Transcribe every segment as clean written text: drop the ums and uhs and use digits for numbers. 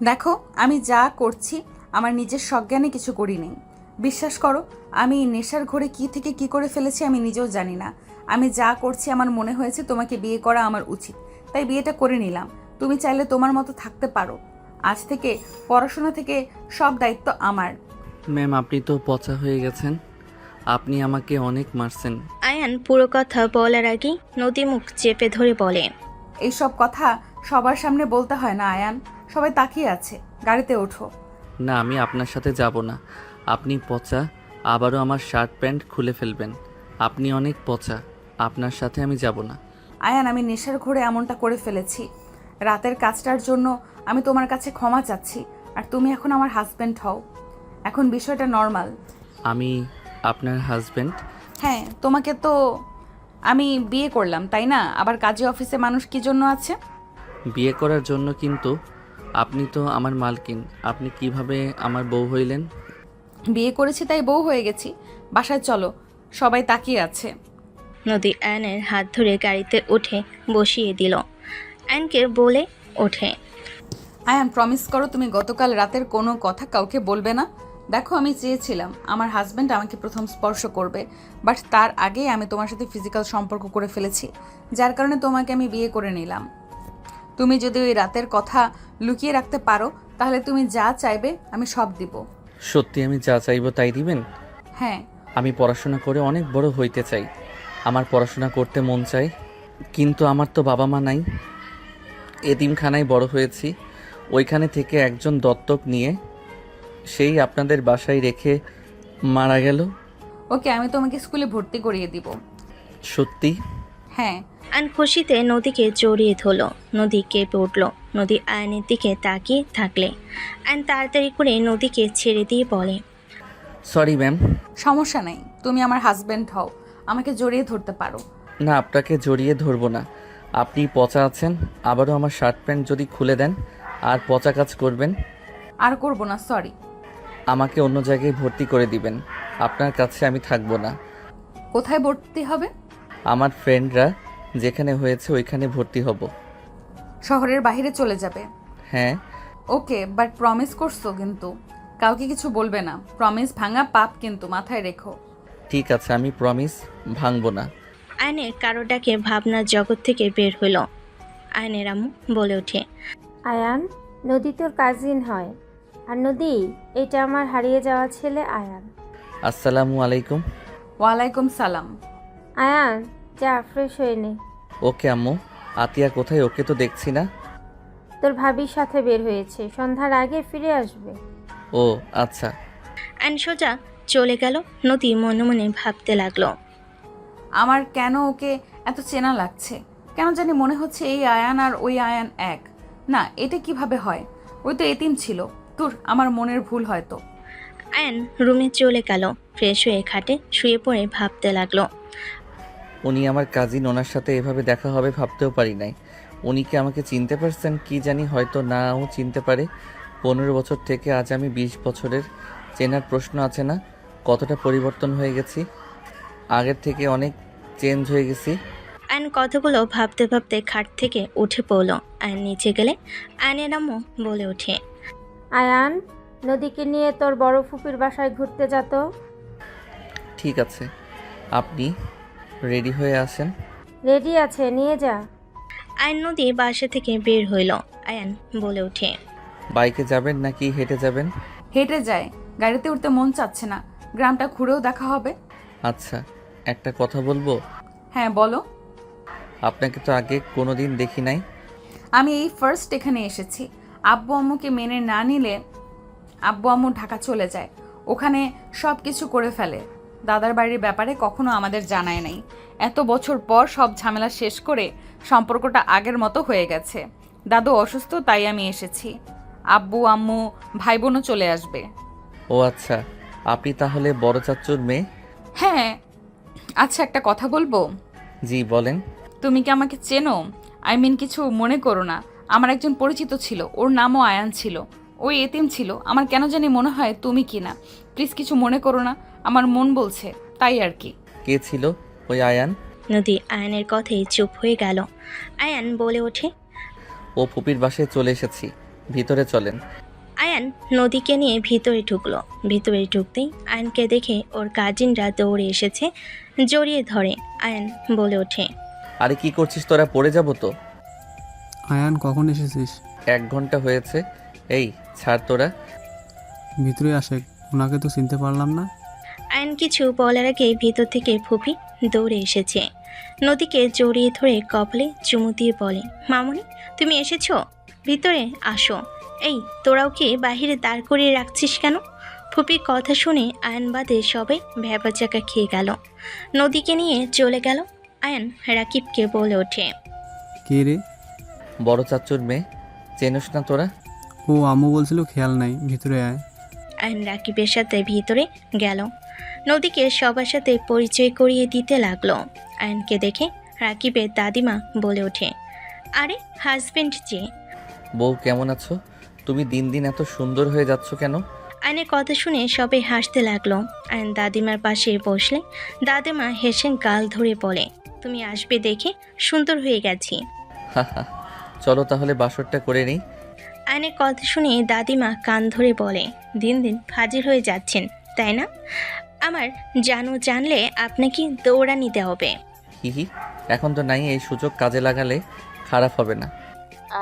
দেখো, আমি যা করছি আমার নিজের সজ্ঞানে কিছু করি নেই। বিশ্বাস করো, আমি নেশার ঘোরে কী থেকে কী করে ফেলেছি আমি নিজেও জানি না। আমি যা করছি আমার মনে হয়েছে তোমাকে বিয়ে করা আমার উচিত, তাই বিয়েটা করে নিলাম। তুমি চাইলে তোমার মতো থাকতে পারো। আজ থেকে পড়াশোনা থেকে সব দায়িত্ব আমার। ম্যাম, আপনি তো পচা হয়ে গেছেন। আপনি আমাকে অনেক মারছেন। আয়ান পুরো কথা বলার আগেই নদী মুখ চেপে ধরে বলে, এইসব কথা সবার সামনে বলতে হয় না আয়ান। সবাই তাকিয়ে আছে, গাড়িতে ওঠো। না, আমি আপনার সাথে যাব না। আপনি পচা, আবারও আমার শার্ট প্যান্ট খুলে ফেলবেন। আপনি অনেক পচা, আপনার সাথে আমি যাব না। আয়ান, আমি নেশার ঘোরে এমনটা করে ফেলেছি। রাতের কাজটার জন্য আমি তোমার কাছে ক্ষমা চাচ্ছি। আর তুমি এখন আমার হাজব্যান্ড হও। এখন বিষয়টা নর্মাল। আমি আপনার হাজব্যান্ড? হ্যাঁ, তোমাকে তো আমি বিয়ে করলাম, তাই না? আবার কাজী অফিসে মানুষ কি জন্য আছে? বিয়ে করার জন্য, কিন্তু আপনি তো আমার মালকিন। আপনি কিভাবে আমার বউ হইলেন? বিয়ে করেছি তাই বউ হয়ে গেছি। বাসায় চলো, সবাই তাকিয়ে আছে। নদী আয়নের হাত ধরে গাড়িতে উঠে বসিয়ে দিল। আয়নকে বলে ওঠে, আয়ান, প্রমিস করো তুমি গতকাল রাতের কোনো কথা কাউকে বলবে না। দেখো, আমি চেয়েছিলাম আমার হাজব্যান্ড আমাকে প্রথম স্পর্শ করবে, বাট তার আগেই আমি তোমার সাথে ফিজিক্যাল সম্পর্ক করে ফেলেছি, যার কারণে তোমাকে আমি বিয়ে করে নিলাম। তুমি যদি ওই রাতের কথা লুকিয়ে রাখতে পারো তাহলে তুমি যা চাইবে আমি সব দিব। সত্যি আমি যা চাইবো তাই দিবেন? হ্যাঁ। আমি পড়াশোনা করে অনেক বড় হইতে চাই। আমার পড়াশোনা করতে মন চাই, কিন্তু আমার তো বাবা মা নাই। এতিমখানায় বড় হয়েছি। ওইখানে থেকে একজন দত্তক নিয়ে সেই আপনাদের বাসায় রেখে মারা গেল। ওকে, আমি তোমাকে স্কুলে ভর্তি করিয়ে দিব। সত্যি? হ্যাঁ। আয়ন খুশিতে নদীকে জড়িয়ে ধরল। নদী কেঁপে উঠল। নদী আয়নের দিকে তাকিয়ে থাকলে আয়ন তাড়াতাড়ি করে নদীকে ছেড়ে দিয়ে বলে, সরি ম্যাম। সমস্যা নেই, তুমি আমার হাজব্যান্ড হও, আমাকে জড়িয়ে ধরতে পারো। না, আপনাকে জড়িয়ে ধরবো না। আপনি পচা আছেন। আবারও আমার শার্ট প্যান্ট যদি খুলে দেন আর পচা কাজ করবেন। আর করব না, সরি। আমাকে অন্য জায়গায় ভর্তি করে দিবেন। আপনার কাছে আমি থাকবো না। কোথায় ভর্তি হবে? আমার ফ্রেন্ডরা যেখানে হয়েছে ওইখানে ভর্তি হব। শহরের বাইরে চলে যাবে? হ্যাঁ। ওকে, বাট প্রমিস করছো কিন্তু? কাউকে কিছু বলবে না। প্রমিস ভাঙা পাপ, কিন্তু মাথায় রেখো। ঠিক আছে, আমি প্রমিস ভাঙবো না। আয়নের কারো ডাকে ভাবনার জগৎ থেকে বের হলো। আয়নের আম্মু বলে ওঠে, আয়ান, নদী তোর কাজিন হয়। আর নদী, এটা আমার হারিয়ে যাওয়া ছেলে আয়ান। আসসালামু আলাইকুম। ওয়ালাইকুম সালাম। আয়ান, যা ফ্রেশ হয়ে নে। ওকে আম্মু। আতিয়া কোথায়? ওকে তো দেখছি না। তোর ভাবির সাথে বের হয়েছে, সন্ধ্যার আগে ফিরে আসবে। ও আচ্ছা। আয়ন সোজা চলে গেল। নদী মনে মনে ভাবতে লাগলো, আমার কেন ওকে এত চেনা লাগছে? কেন জানি মনে হচ্ছে এই আয়ান আর ওই আয়ান এক। না, এটা কিভাবে হয়? ওই তো এতিম ছিল। তোর আমার মনের ভুল হয়তো। আয়ন রুমে চলে গেল। ফ্রেশ হয়ে খাটে শুয়ে পড়ে ভাবতে লাগলো। উনি আমার কাজিন, ওনার সাথে এভাবে দেখা হবে ভাবতেও পারি নাই। উনি কি আমাকে চিনতে পারছেন কি জানি, হয়তো নাও চিনতে পারে। 15 বছর থেকে আজ আমি 20 বছরের। চেনার প্রশ্ন আছে না? কতটা পরিবর্তন হয়ে গেছি, আগের থেকে অনেক চেঞ্জ হয়ে গেছি। আয়ন কথাগুলো ভাবতে ভাবতে খাট থেকে উঠে পড়ল। আয়ন নিচে গেলে আয়নের আম্মু বলে ওঠে, আয়ান, নদীকে নিয়ে তোর বড় ফুপির বাসায় ঘুরতে যা তো। ঠিক আছে, আপনি রেডি হয়ে আসেন। রেডি আছে, নিয়ে যা। আয়ন নদী বাসা থেকে বের হইল। আয়ন বলে ওঠে, বাইকে যাবেন নাকি হেঁটে যাবেন? হেঁটে যায়, গাড়িতে উঠতে মন চাচ্ছে না। গ্রামটা ঘুরেও দেখা হবে। আচ্ছা, একটা কথা বলবো? হ্যাঁ, বলো। আপনাকে তো আগে কোনো দিন দেখি নাই। আমি এই ফার্স্ট এখানে এসেছি। আব্বু আম্মুকে মেনে না নিলে আব্বু আম্মু ঢাকা চলে যায়, ওখানে সব কিছু করে ফেলে। দাদার বাড়ির ব্যাপারে কখনো আমাদের জানায় নাই। এত বছর পর সব ঝামেলা শেষ করে সম্পর্কটা আগের মতো হয়ে গেছে। দাদু অসুস্থ, তাই আমি এসেছি। আব্বু আম্মু ভাই বোনও চলে আসবে। ও আচ্ছা, আপনি তাহলে বড় চাচ্চুর মেয়ে? হ্যাঁ। আচ্ছা, একটা কথা বলবো? জি বলেন। তুমি কি আমাকে চেনো? আই মিন, কিছু মনে করো না। আমার একজন পরিচিত ছিল, ওর নামও আয়ান ছিল। ওই এতিম ছিল। আমার কেন জানি মনে হয় তুমি কি না। প্লিজ কিছু মনে করো না, আমার মন বলছে, তাই আর কি। কে ছিল ওই আয়ান? নদী আয়নের কথাই চুপ হয়ে গেল। আয়ান বলে ওঠে, ও ফুপির বাসায় চলে এসেছি। ভিতরে চলেন। আয়ান নদীকে নিয়ে ভিতরে ঢুকলো। ভিতরে ঢুকতেই আয়নকে দেখে ওর কাজিনরা দৌড়ে এসেছে, জড়িয়ে ধরে। আয়ান বলে ওঠে, আরে কি করছিস তোরা, পড়ে যাবো তো। আয়ান কখন এসেছিস? 1 ঘন্টা হয়েছে। এই ছাড় তোরা। ভিতরে আসে, ওনাকে তো চিনতে পারলাম না। আয়ন কিছু বলার আগে ভিতর থেকে ফুপি দৌড়ে এসেছে। নদীকে জড়িয়ে ধরে কপালে চুমু দিয়ে বলে, মামনি তুমি এসেছো, ভিতরে আসো। এই তোরাও কি বাহিরে দাঁড় করিয়ে রাখছিস কেন? ফুপির কথা শুনে আয়ন বাদে সবাই ভ্যাবাচাকা খেয়ে গেল। নদীকে নিয়ে চলে গেল। আয়ন রাকিবকে বলে ওঠে, কে রে? বড় চাচুর মেয়ে, চেনস না তোরা? ও আম্মু বলছিল খেয়াল নাই, ভিতরে আয়। আয়ন রাকিবের সাথে ভিতরে গেল। নদীকে সবার সাথে পরিচয় করিয়ে দিতে লাগলো। আয়নকে দেখে রাকিবের দাদিমা বলে ওঠে, আরে হাজবেন্ড যে। বউ কেমন আছো? তুমি দিন দিন এত সুন্দর হয়ে যাচ্ছ কেন? আয়নের কথা শুনে সবাই হাসতে লাগলো। আয়ন দাদিমার পাশে বসলে দাদিমা হেসে গাল ধরে বলে, তুমি আসবে দেখে সুন্দর হয়ে গেছি। হাহা, চলো তাহলে বাসরটা করে নেই। আয়নের কথা শুনে দাদিমা কান ধরে বলে, দিন দিন ফাজিল হয়ে যাচ্ছেন তাই না? আমার জানলে আপনাকে দৌড়ানিতে হবে। হিহি, এখন তো নাই, এই সুযোগ কাজে লাগালে খারাপ হবে না।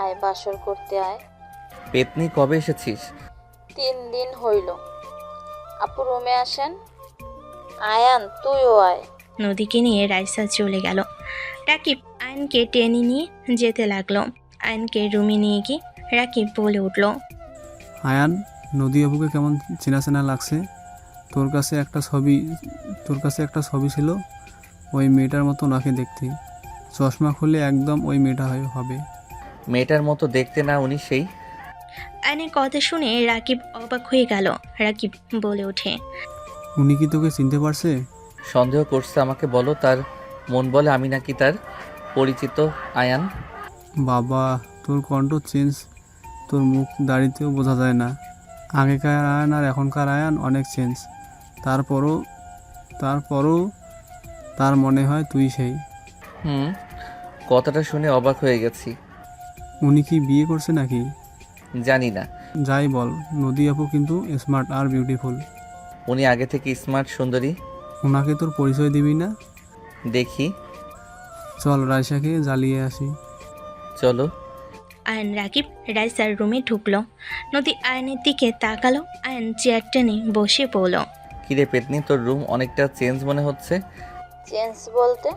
আয় বাসর করতে আয়। পেতনি কবে এসেছিস? 3 দিন হইল। আপু রুমে আসেন। আয়ান তুইও আয়। নদীকে নিয়ে রাইসা চলে গেল। রাকিব আয়নকে টেনে নিয়ে যেতে লাগলো। আয়নকে রুমে নিয়ে গিয়ে রাকিব বলে উঠল, আয়ান, নদী আপুকে কেমন চেনা চেনা লাগছে। তোর কাছে একটা ছবি ছিল, ওই মেয়েটার মতো ওনাকে দেখতে। চশমা খুলে একদম ওই মেয়েটা হবে। মেয়েটার মতো দেখতে না উনি সেই? আয়নের কথা শুনে রাকিব অবাক হয়ে গেল। রাকিব বলে ওঠে, উনি কি তোকে চিনতে পারছে? সন্দেহ করছে আমাকে, বলো তার মন বলে আমি নাকি তার পরিচিত আয়ান। বাবা, তোর কণ্ঠ চেঞ্জ, তোর মুখ দাড়িতেও বোঝা যায় না। আগেকার আয়ান আর এখনকার আয়ান অনেক চেঞ্জ। তারপরও তার মনে হয় তুই সেই। কথাটা শুনে অবাক হয়ে গেছি। উনি কি বিয়ে করছে নাকি? জানি না। যাই বল, নদী আপু কিন্তু স্মার্ট আর বিউটিফুল। উনি আগে থেকে স্মার্ট সুন্দরী। ওনাকে তোর পরিচয় দিবি না? দেখি। চল রাইসাকে জ্বালিয়ে আসি। চলো। আয়ন রাকিব রাইসার রুমে ঢুকলো। নদী আয়নের দিকে তাকালো। আয়ন চেয়ার টেনে বসে পড়ল। কিরে পেতনি, তোর রুম অনেকটা চেঞ্জ মনে হচ্ছে। চেঞ্জ বলতে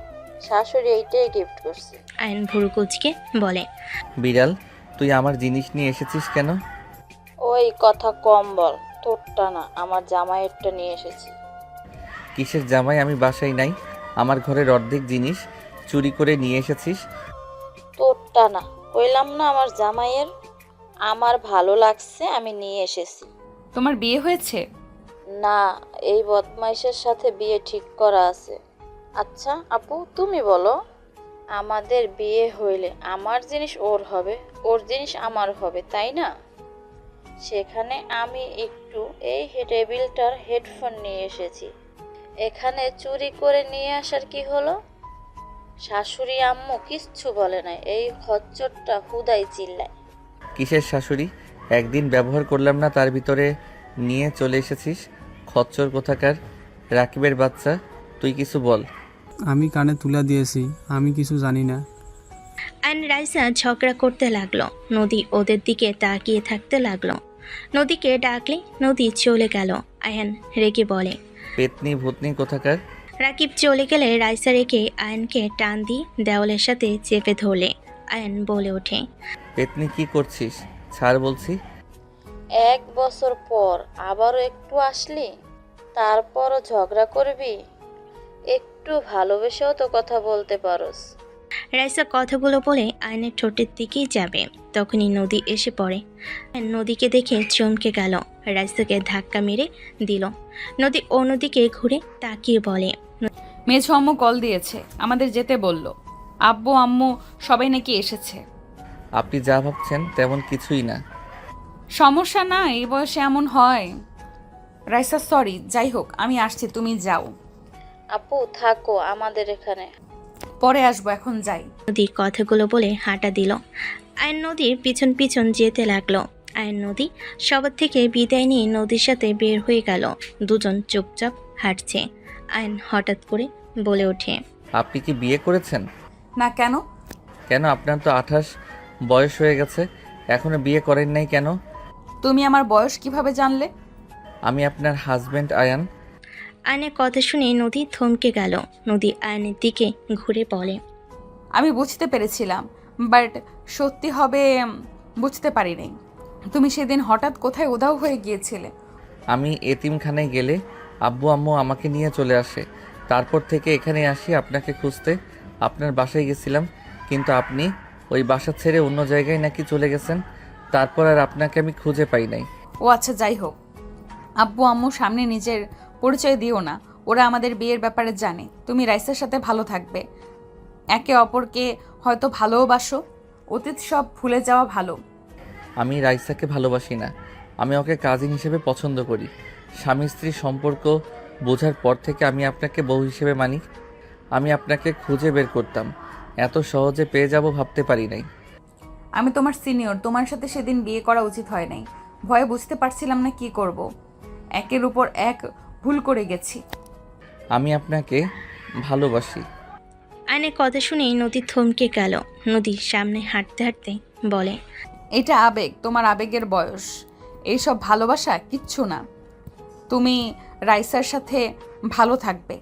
শাশুড়ি এইটাই গিফট করছে। আয়ন ভুরু কুচকে বলে, বিড়াল, তুই আমার জিনিস নিয়ে এসেছিস কেন? ওই কথা কম বল, তোরটা না আমার জামাইয়েরটা নিয়ে এসেছি। কিসের জামাই? আমি বাসায় নাই, আমার ঘরের অর্ধেক জিনিস চুরি করে নিয়ে এসেছিস। তোরটা না, কইলাম না আমার জামাইয়ের। আমার ভালো লাগছে আমি নিয়ে এসেছি। তোমার বিয়ে হয়েছে? না, এই বদমাইশের সাথে বিয়ে ঠিক করা আছে। আচ্ছা আপু তুমি বলো, আমাদের বিয়ে হইলে আমার জিনিস ওর হবে, ওর জিনিস আমার হবে, তাই না? সেখানে আমি একটু এই টেবিলটার হেডফোন নিয়ে এসেছি। এখানে চুরি করে নিয়ে আসার কি হলো? শাশুড়ি আম্মু কিচ্ছু বলে নাই, এই খচ্চরটা হুদাই চিল্লায়। কিসের শাশুড়ি? একদিন ব্যবহার করলাম না, তার ভিতরে নিয়ে চলে এসেছিস। খচ্চর কোথাকার রাকিবের বাচ্চা, তুই কিছু বল। আমি কানে তুলা দিয়েছি, আমি কিছু জানি না। আয়ন রাইসা ঝগড়া করতে লাগলো। নদী ওদের দিকে তাকিয়ে থাকতে লাগলো। নদীকে ডাকলে নদী চলে গেল। আয়ন রেগে বলে, পেতনি ভূতনি কোথাকার। রাকিব চলে গেলে রাইসা রেখে আয়নকে টান দিয়ে দেওয়ালের সাথে চেপে ধরলে। আয়ন বলে ওঠে, পেতনি কি করছিস? ছাড় বলছি। 1 বছর পর আবারও একটু আসলি, তারপরও ঝগড়া করবি? একটু ভালোবেসেও তো কথা বলতে পারোস। রাইসা কথাগুলো বলে আয়নের ঠোঁটের দিকেই যাবে, তখনই নদী এসে পড়ে। আয়ন নদীকে দেখে চমকে গেল। রাইসাকে ধাক্কা মেরে দিল। নদী অন্যদিকে ঘুরে তাকিয়ে বলে, মেঝো আম্মু কল দিয়েছে, আমাদের যেতে বলল। আব্বু আম্মু সবাই নাকি এসেছে। আপনি যা ভাবছেন তেমন কিছুই না। সমস্যা না, এই বয়সে এমন হয়। রাইসা সরি, যাই হোক আমি আসছি, তুমি যাও। আপু থাকো আমাদের এখানে। পরে আসবো, এখন যাই। নদী কথাগুলো বলে হাঁটা দিল। আয়ন নদীর পিছন পিছন যেতে লাগলো। আয়ন নদী সবার থেকে বিদায় নিয়ে নদীর সাথে বের হয়ে গেল। দুজন চুপচাপ হাঁটছে। আয়ন হঠাৎ করে বলে ওঠে, আপনি কি বিয়ে করেছেন? না, কেন? কেন, আপনার তো 28 বয়স হয়ে গেছে, এখনো বিয়ে করেন নাই কেন? তুমি আমার বয়স কিভাবে জানলে? আমি আপনার হাজবেন্ড আয়ান। আয়নের কথা শুনে নদী থমকে গেল। নদী আয়নের দিকে ঘুরে বলে, আমি বুঝতে পেরেছিলাম, বাট সত্যি হবে বুঝতে পারিনি। তুমি সেদিন হঠাৎ কোথায় উধাও হয়ে গিয়েছিলে? আমি এতিমখানায় গেলে আব্বু আম্মু আমাকে নিয়ে চলে আসে। তারপর থেকে এখানে আসি আপনাকে খুঁজতে। আপনার বাসায় গেছিলাম, কিন্তু আপনি ওই বাসা ছেড়ে অন্য জায়গায় নাকি চলে গেছেন। তারপর আর আপনাকে আমি খুঁজে পাই নাই। ও আচ্ছা, যাই হোক, আব্বু আম্মু সামনে নিজের পরিচয় দিও না। ওরা আমাদের বিয়ের ব্যাপারে জানে। তুমি রাইসার সাথে ভালো থাকবে, একে অপরকে হয়তো ভালোবাসো। অতীত সব ভুলে যাওয়া ভালো। আমি রাইসাকে ভালোবাসি না, আমি ওকে কাজিন হিসেবে পছন্দ করি। স্বামী স্ত্রীর সম্পর্ক বোঝার পর থেকে আমি আপনাকে বউ হিসেবে মানি। আমি আপনাকে খুঁজে বের করতাম, এত সহজে পেয়ে যাব ভাবতে পারি নাই। আমি তোমার সিনিয়র, তোমার সাথে সেদিন বিয়ে করা উচিত হয় নাই। ভয়ে বুঝতে পারছিলাম না কি করব। একের উপর এক ভুল করে গেছি। আমি আপনাকে ভালোবাসি। আয়নের কথা শুনেই নদী থমকে গেল। নদী সামনে হাঁটতে হাঁটতে বলে, এটা আবেগ, তোমার আবেগের বয়স। এইসব ভালোবাসা কিচ্ছু না। তুমি রাইসার সাথে ভালো থাকবে,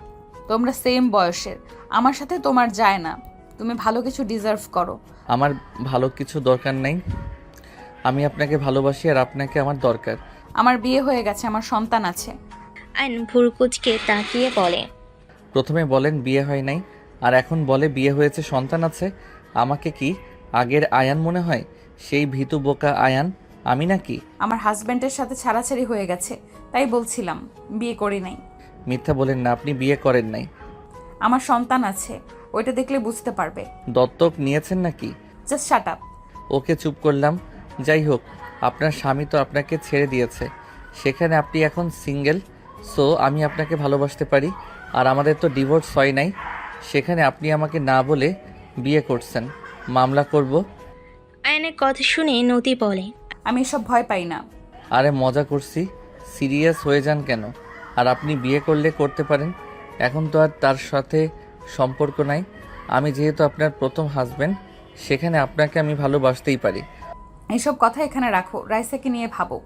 তোমরা সেম বয়সের। আমার সাথে তোমার যায় না। তুমি ভালো কিছু ডিজার্ভ করো। আমার ভালো কিছু দরকার নাই, আমি আপনাকে ভালোবাসি আর আপনাকে আমার দরকার। আমার বিয়ে হয়ে গেছে, আমার সন্তান আছে। আয়ন ভুরকুচকে তাকিয়ে বলে, প্রথমে বলেন বিয়ে হয় নাই, আর এখন বলে বিয়ে হয়েছে, সন্তান আছে। আমাকে কি আগের আয়ান মনে হয়? সেই ভীতু বোকা আয়ান আমি নাকি? আমার হাজব্যান্ডের সাথে ছাড়াছাড়ি হয়ে গেছে, তাই বলছিলাম বিয়ে করি নাই। মিথ্যা বলেন না, আপনি বিয়ে করেন নাই। আমার সন্তান আছে, ওইটা দেখলে বুঝতে পারবে। দত্তক নিয়েছেন নাকি? Just shut up. ওকে, চুপ করলাম। যাই হোক, আপনার স্বামী তো আপনাকে ছেড়ে দিয়েছে, সেখানে আপনি এখন সিঙ্গেল। সো আমি আপনাকে ভালোবাসতে পারি। আর আমাদের তো ডিভোর্স হয় নাই, সেখানে আপনি আমাকে না বলে বিয়ে করছেন, মামলা করব। আয়নের কথা শুনে নদী বলে, আমি এসব ভয় পাই না। আরে মজা করছি, সিরিয়াস হয়ে যান কেন? আর আপনি বিয়ে করলে করতে পারেন, এখন তো আর তার সাথে সম্পর্ক নাই। আমি যেহেতু আপনার প্রথম হাজবেন্ড, সেখানে আপনাকে আমি ভালোবাসতেই পারি। এইসব কথা এখানে রাখো, রাইসাকে নিয়ে ভাবো।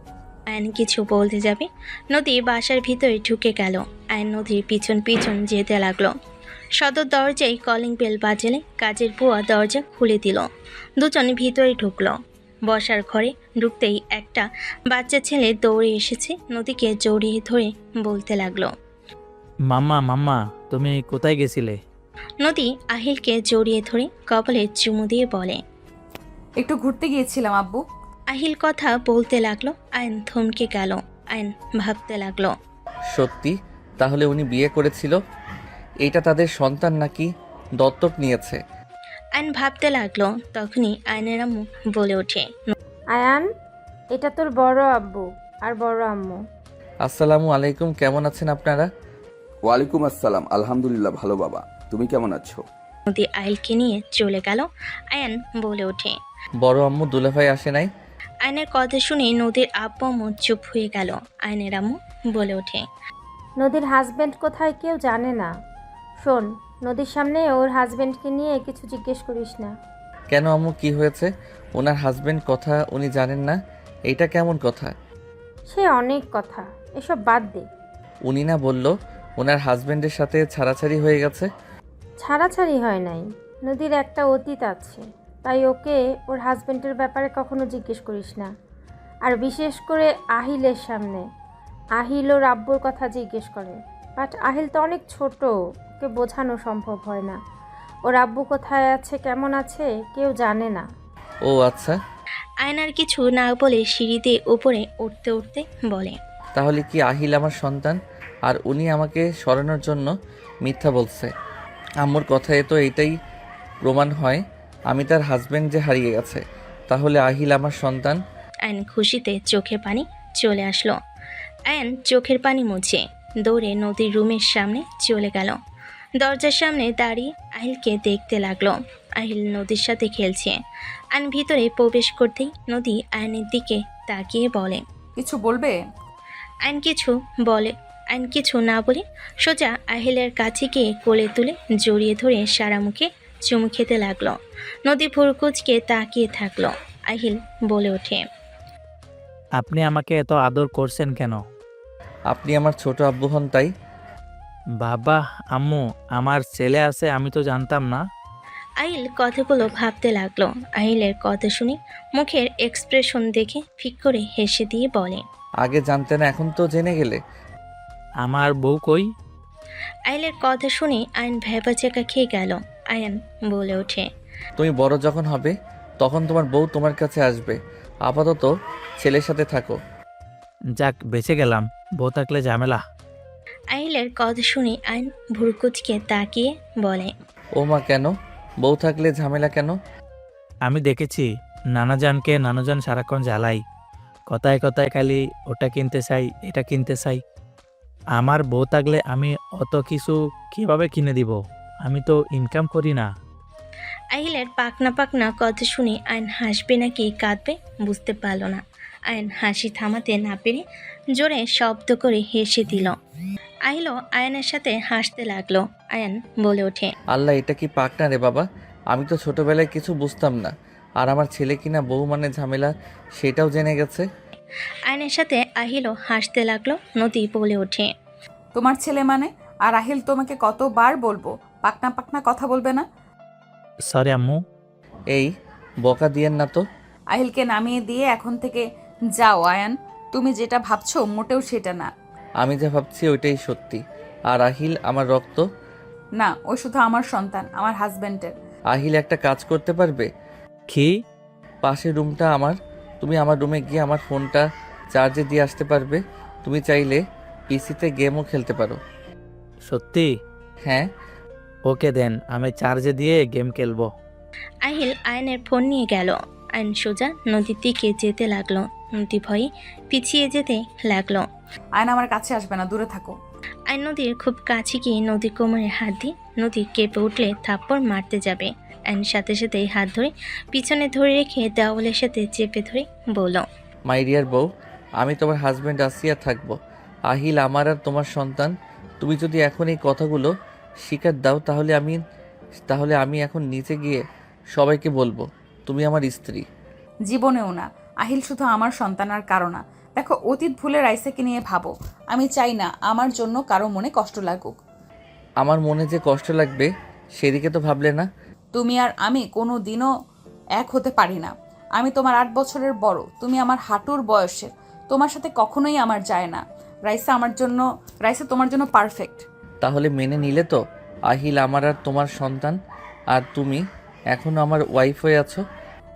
আয়ন কিছু বলতে যাবে, নদী বাসার ভিতরে ঢুকে গেল। আয়ন নদীর পিছন পিছন যেতে লাগলো। সদর দরজায় কলিং বেল বাজলে কাজের বুয়া দরজা খুলে দিল। দুজন ভিতরে ঢুকলো। বসার ঘরে ঢুকতেই একটা বাচ্চা ছেলে দৌড়ে এসেছে, নদীকে জড়িয়ে ধরে বলতে লাগলো, মাম্মা মাম্মা, তুমি কোথায় গেছিলে? নদী আহিলকে জড়িয়ে ধরে কপালে চুমু দিয়ে বলে, একটু ঘুরতে গিয়েছিলাম আব্বু। আহিল কথা বলতে লাগলো। আয়ন থমকে গেল। আয়ন ভাবতে লাগলো, সত্যি? তাহলে উনি বিয়ে করেছিল? এইটা তাদের সন্তান নাকি দত্তক নিয়েছে? আয়ন ভাবতে লাগলো। তখনই আয়নের আম্মু বলে ওঠে, আয়ান, এটা তোর বড় আব্বু আর বড় আম্মু। আসসালামু আলাইকুম, কেমন আছেন আপনারা? ওয়ালাইকুম আসসালাম, আলহামদুলিল্লাহ ভালো বাবা, তুমি কেমন আছো? নদী আহিলকে নিয়ে চলে গেল। আয়ন বলে ওঠে, বড় আম্মু দুলাভাই আসে নাই? আয়নের কথা শুনে নদীর আব্বু আম্মু চুপ হয়ে গেল। আয়নের আম্মু বলে ওঠে, নদীর হাজবেন্ড কোথায় কেউ জানে না। শোন, নদীর সামনে ওর হাজবেন্ডকে নিয়ে কিছু জিজ্ঞেস করিস না। কেন আম্মু, কি হয়েছে? ওনার হাজবেন্ড কথা উনি জানেন না? এইটা কেমন কথা? সে অনেক কথা, এসব বাদ দে। উনি না বলল ওনার হাজবেন্ডের সাথে ছাড়াছাড়ি হয়ে গেছে? ছাড়াছাড়ি হয় নাই, নদীর একটা অতীত আছে, তাই ওকে ওর হাজবেন্ডের ব্যাপারে কখনো জিজ্ঞেস করিস না। আর বিশেষ করে আহিলের সামনে। আহিল ওর আব্বুর কথা জিজ্ঞেস করে, বাট আহিল তো অনেক ছোট, ওকে বোঝানো সম্ভব হয় না। ওর আব্বু কোথায় আছে, কেমন আছে, কেউ জানে না। ও আচ্ছা, আয়নার কিছু না বলে সিঁড়িতে উপরে উঠতে উঠতে বলে, তাহলে কি আহিল আমার সন্তান আর উনি আমাকে সরানোর জন্য মিথ্যা বলছে? আম্মুর কথায় তো এইটাই প্রমাণ হয় আমি তার হাজবেন্ড যে হারিয়ে গেছে, তাহলে আহিল আমার সন্তান। আয়ন খুশিতে চোখে পানি চলে আসলো। আয়ন চোখের পানি মুছে দৌড়ে নদীর রুমের সামনে চলে গেল। দরজার সামনে দাঁড়িয়ে আহিলকে দেখতে লাগলো। আহিল নদীর সাথে খেলছে। আয়ন ভিতরে প্রবেশ করতেই নদী আয়নের দিকে তাকিয়ে বলে। কিছু বলবে? আইন কিছু বলে আইন কিছু না বলে সোজা আহিলের কাছে গিয়ে কোলে তুলে জড়িয়ে ধরে সারা মুখে চুমু খেতে লাগলো। নদী ভুরকুচকে তাকিয়ে থাকলো। আহিল বলে ওঠে, আপনি আমাকে এত আদর করছেন কেন? আপনি আমার ছোট আব্বু হন তাই। বাবা, আম্মু, আমার ছেলে আছে আমি তো জানতাম না। আহিল কথাগুলো ভাবতে লাগলো। আহিলের কথা শুনে মুখের এক্সপ্রেশন দেখে ফিক করে হেসে দিয়ে বলে, আগে জানতে না, এখন তো জেনে গেলে। আমার বউ কই? আহিলের কথা শুনে আইন ভ্যাবাচেকা খেয়ে গেল। আয়ান বলে ওঠে, তুমি বড় যখন হবে তখন তোমার বউ তোমার কাছে আসবে। আপাতত ছেলের সাথে থাকো। যাক, বেঁচে গেলাম, বউ থাকলে ঝামেলা। আহিলের কথা শুনে আইন ভুরকুচকে তাকিয়ে বলে, ও মা, কেন? বউ থাকলে ঝামেলা কেন? আমি দেখেছি নানাজানকে নানাজান সারাক্ষণ জ্বালাই, কথায় কথায় খালি ওটা কিনতে চাই, এটা কিনতে চাই। আমার বউ থাকলে আমি অত কিছু কিভাবে কিনে দিব? আমি তো ইনকাম করি না। আহিলের পাকনা পাকনা কথা শুনে আইন হাসবে নাকি কাঁদবে বুঝতে পারল না। আইন হাসি থামাতে না পেরে জোরে শব্দ করে হেসে দিল। আহিলও আয়নের সাথে হাসতে লাগলো। আয়ান বলে ওঠে, আল্লাহ, এটা কি পাক না রে বাবা? আমি তো ছোটবেলায় কিছু বুঝতাম না, আর আমার ছেলে কিনা বউ মানে ঝামেলা সেটাও জেনে গেছে। আয়নের সাথে আহিলও হাসতে লাগলো। নদী বলে ওঠে, তোমার ছেলে মানে? আর আহিল তোমাকে কতবার বলবো পাকনা পাকনা কথা বলবে না? সরি আম্মু। এই বকা দিয়েন না তো। আহিলকে নামিয়ে দিয়ে এখন থেকে যাও আয়ান। তুমি যেটা ভাবছো মোটেও সেটা না। আমি যা ভাবছি ওইটাই সত্যি। আর আহিল আমার রক্ত। না, ও শুধু আমার সন্তান, আমার হাজবেন্ডের। আহিল একটা কাজ করতে পারবে? কি? পাশের রুমটা আমার, তুমি আমার রুমে গিয়ে আমার ফোনটা চার্জে দিয়ে আসতে পারবে? তুমি চাইলে পিসিতে গেমও খেলতে পারো। সত্যি? হ্যাঁ। ওকে দেন, আমি চার্জে দিয়ে গেম খেলবো। আহিল আয়নের ফোন নিয়ে গেল। আইন সোজা নদীর দিকে যেতে লাগলো। নদী ভয়ে পিছিয়ে যেতে লাগলো। আয়ন আমার কাছে আসবে না, দূরে থাকো। আইন নদীর খুব কাছে গিয়ে নদীর কোমরে হাত দিয়ে নদী কেঁপে উঠলে থাপ্পড় মারতে যাবে। আইন সাথে সাথে হাত ধরে পিছনে ধরে রেখে দেওয়ালের সাথে চেপে ধরে বলল, মাই ডিয়ার বউ, আমি তোমার হাজব্যান্ড আসিয়া থাকবো। আহিল আমার আর তোমার সন্তান। তুমি যদি এখন এই কথাগুলো স্বীকার দাও তাহলে আমি এখন নিচে গিয়ে সবাইকে বলবো তুমি আমার স্ত্রী। জীবনেও না। আহিল শুধু আমার সন্তান আর কারো না। দেখো, অতীত ভুলে রাইসাকে নিয়ে ভাবো। আমি চাই না আমার জন্য কারো মনে কষ্ট লাগুক। আমার মনে যে কষ্ট লাগবে সেদিকে তো ভাবলে না। তুমি আর আমি কোনো দিনও এক হতে পারি না। আমি তোমার 8 বছরের বড়, তুমি আমার হাঁটুর বয়সের। তোমার সাথে কখনোই আমার যায় না। রাইসা তোমার জন্য পারফেক্ট। তাহলে মেনে নিলে তো আহিল আমার আর তোমার সন্তান, আর তুমি এখনো আমার ওয়াইফ হয়ে আছো।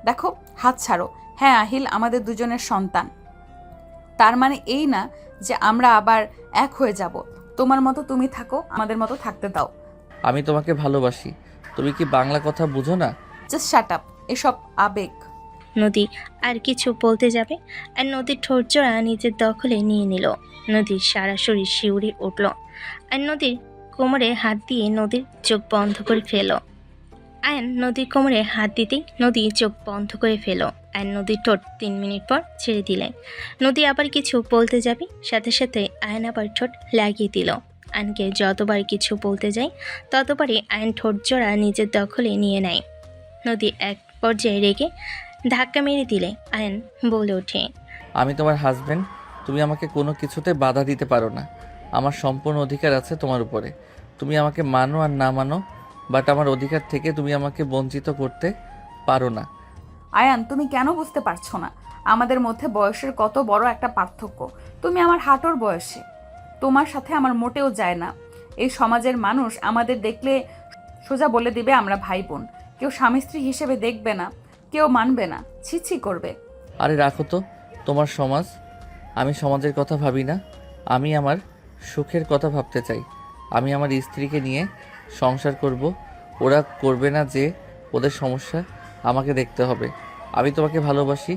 দেখো, হাত ছাড়ো। হ্যাঁ, আহিল আমাদের দুজনের সন্তান। তার মানে এই না যে আমরা আবার এক হয়ে যাব। তোমার মতো তুমি থাকো, আমাদের মতো থাকতে দাও। আমি তোমাকে ভালোবাসি। তুমি কি বাংলা কথা বুঝো না? জাস্ট শাট আপ, এসব আবেগ। নদী আর কিছু বলতে যাবে আর নদীর ঠোঁট জোড়া নিজের দখলে নিয়ে নিল। নদীর সারা শরীর শিউরে উঠল। আর নদীর কোমরে হাত দিয়ে নদীর চোখ বন্ধ করে ফেল। আয়ন নদীর কোমরে হাত দিতেই নদী চোখ বন্ধ করে ফেল। আর নদীর ঠোঁট 3 মিনিট পর ছেড়ে দিলে। নদী আবার কিছু বলতে যাবে, সাথে সাথে আয়ন আবার ঠোঁট লাগিয়ে দিল। আয়নকে যতবার কিছু বলতে যায় ততবারই আয়ন ঠোঁট জোড়া নিজের দখলে নিয়ে নেয়। নদী এক পর্যায়ে রেগে ধাক্কা মেরে দিলে আয়ন বলে ওঠে, আমি তোমার হাজব্যান্ড, তুমি আমাকে কোনো কিছুতে বাধা দিতে পারো না। আমার সম্পূর্ণ অধিকার আছে তোমার উপরে। তুমি আমাকে মানো আর না মানো, বাট আমার অধিকার থেকে তুমি আমাকে বঞ্চিত করতে পারো না। আয়ান, তুমি কেন বুঝতে পারছো না আমাদের মধ্যে বয়সের কত বড় একটা পার্থক্য? তুমি আমার হাঁটুর বয়সে। তোমার সাথে আমার মোটেও যায় না। এই সমাজের মানুষ আমাদের দেখলে সোজা বলে দিবে আমরা ভাই বোন। কেউ স্বামী স্ত্রী হিসেবে দেখবে না, কেউ মানবে না, ছি করবে। আরে রাখো তো তোমার সমাজ। আমি সমাজের কথা ভাবি না, আমি আমার সুখের কথা ভাবতে চাই। আমি আমার স্ত্রীকে নিয়ে সংসার করব। ওরা করবে না যে ওদের সমস্যা আমাকে দেখতে হবে। আমি তোমাকে ভালোবাসি।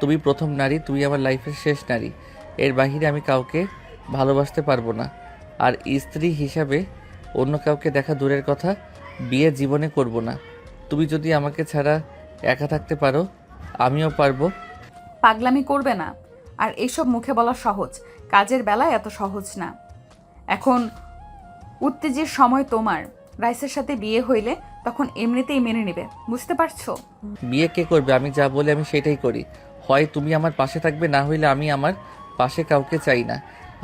তুমি প্রথম নারী, তুমি আমার লাইফের শেষ নারী। এর বাহিরে আমি কাউকে ভালোবাসতে পারবো না। আর স্ত্রী হিসাবে অন্য কাউকে দেখা দূরের কথা, বিয়ে জীবনে করব না। তুমি যদি আমাকে ছাড়া একা থাকতে পারো, আমিও পারবো। পাগলামি করবে না। আর এইসব মুখে বলা সহজ, কাজের বেলায় এত সহজ না। এখন উত্তেজের সময় তোমার। রাইসের সাথে বিয়ে হইলে তখন এমনিতেই মেনে নেবে, বুঝতে পারছো? বিয়ে কে করবে? আমি যা বলি আমি সেটাই করি। হয় তুমি আমার পাশে থাকবে, না হইলে আমি আমার পাশে কাউকে চাই না।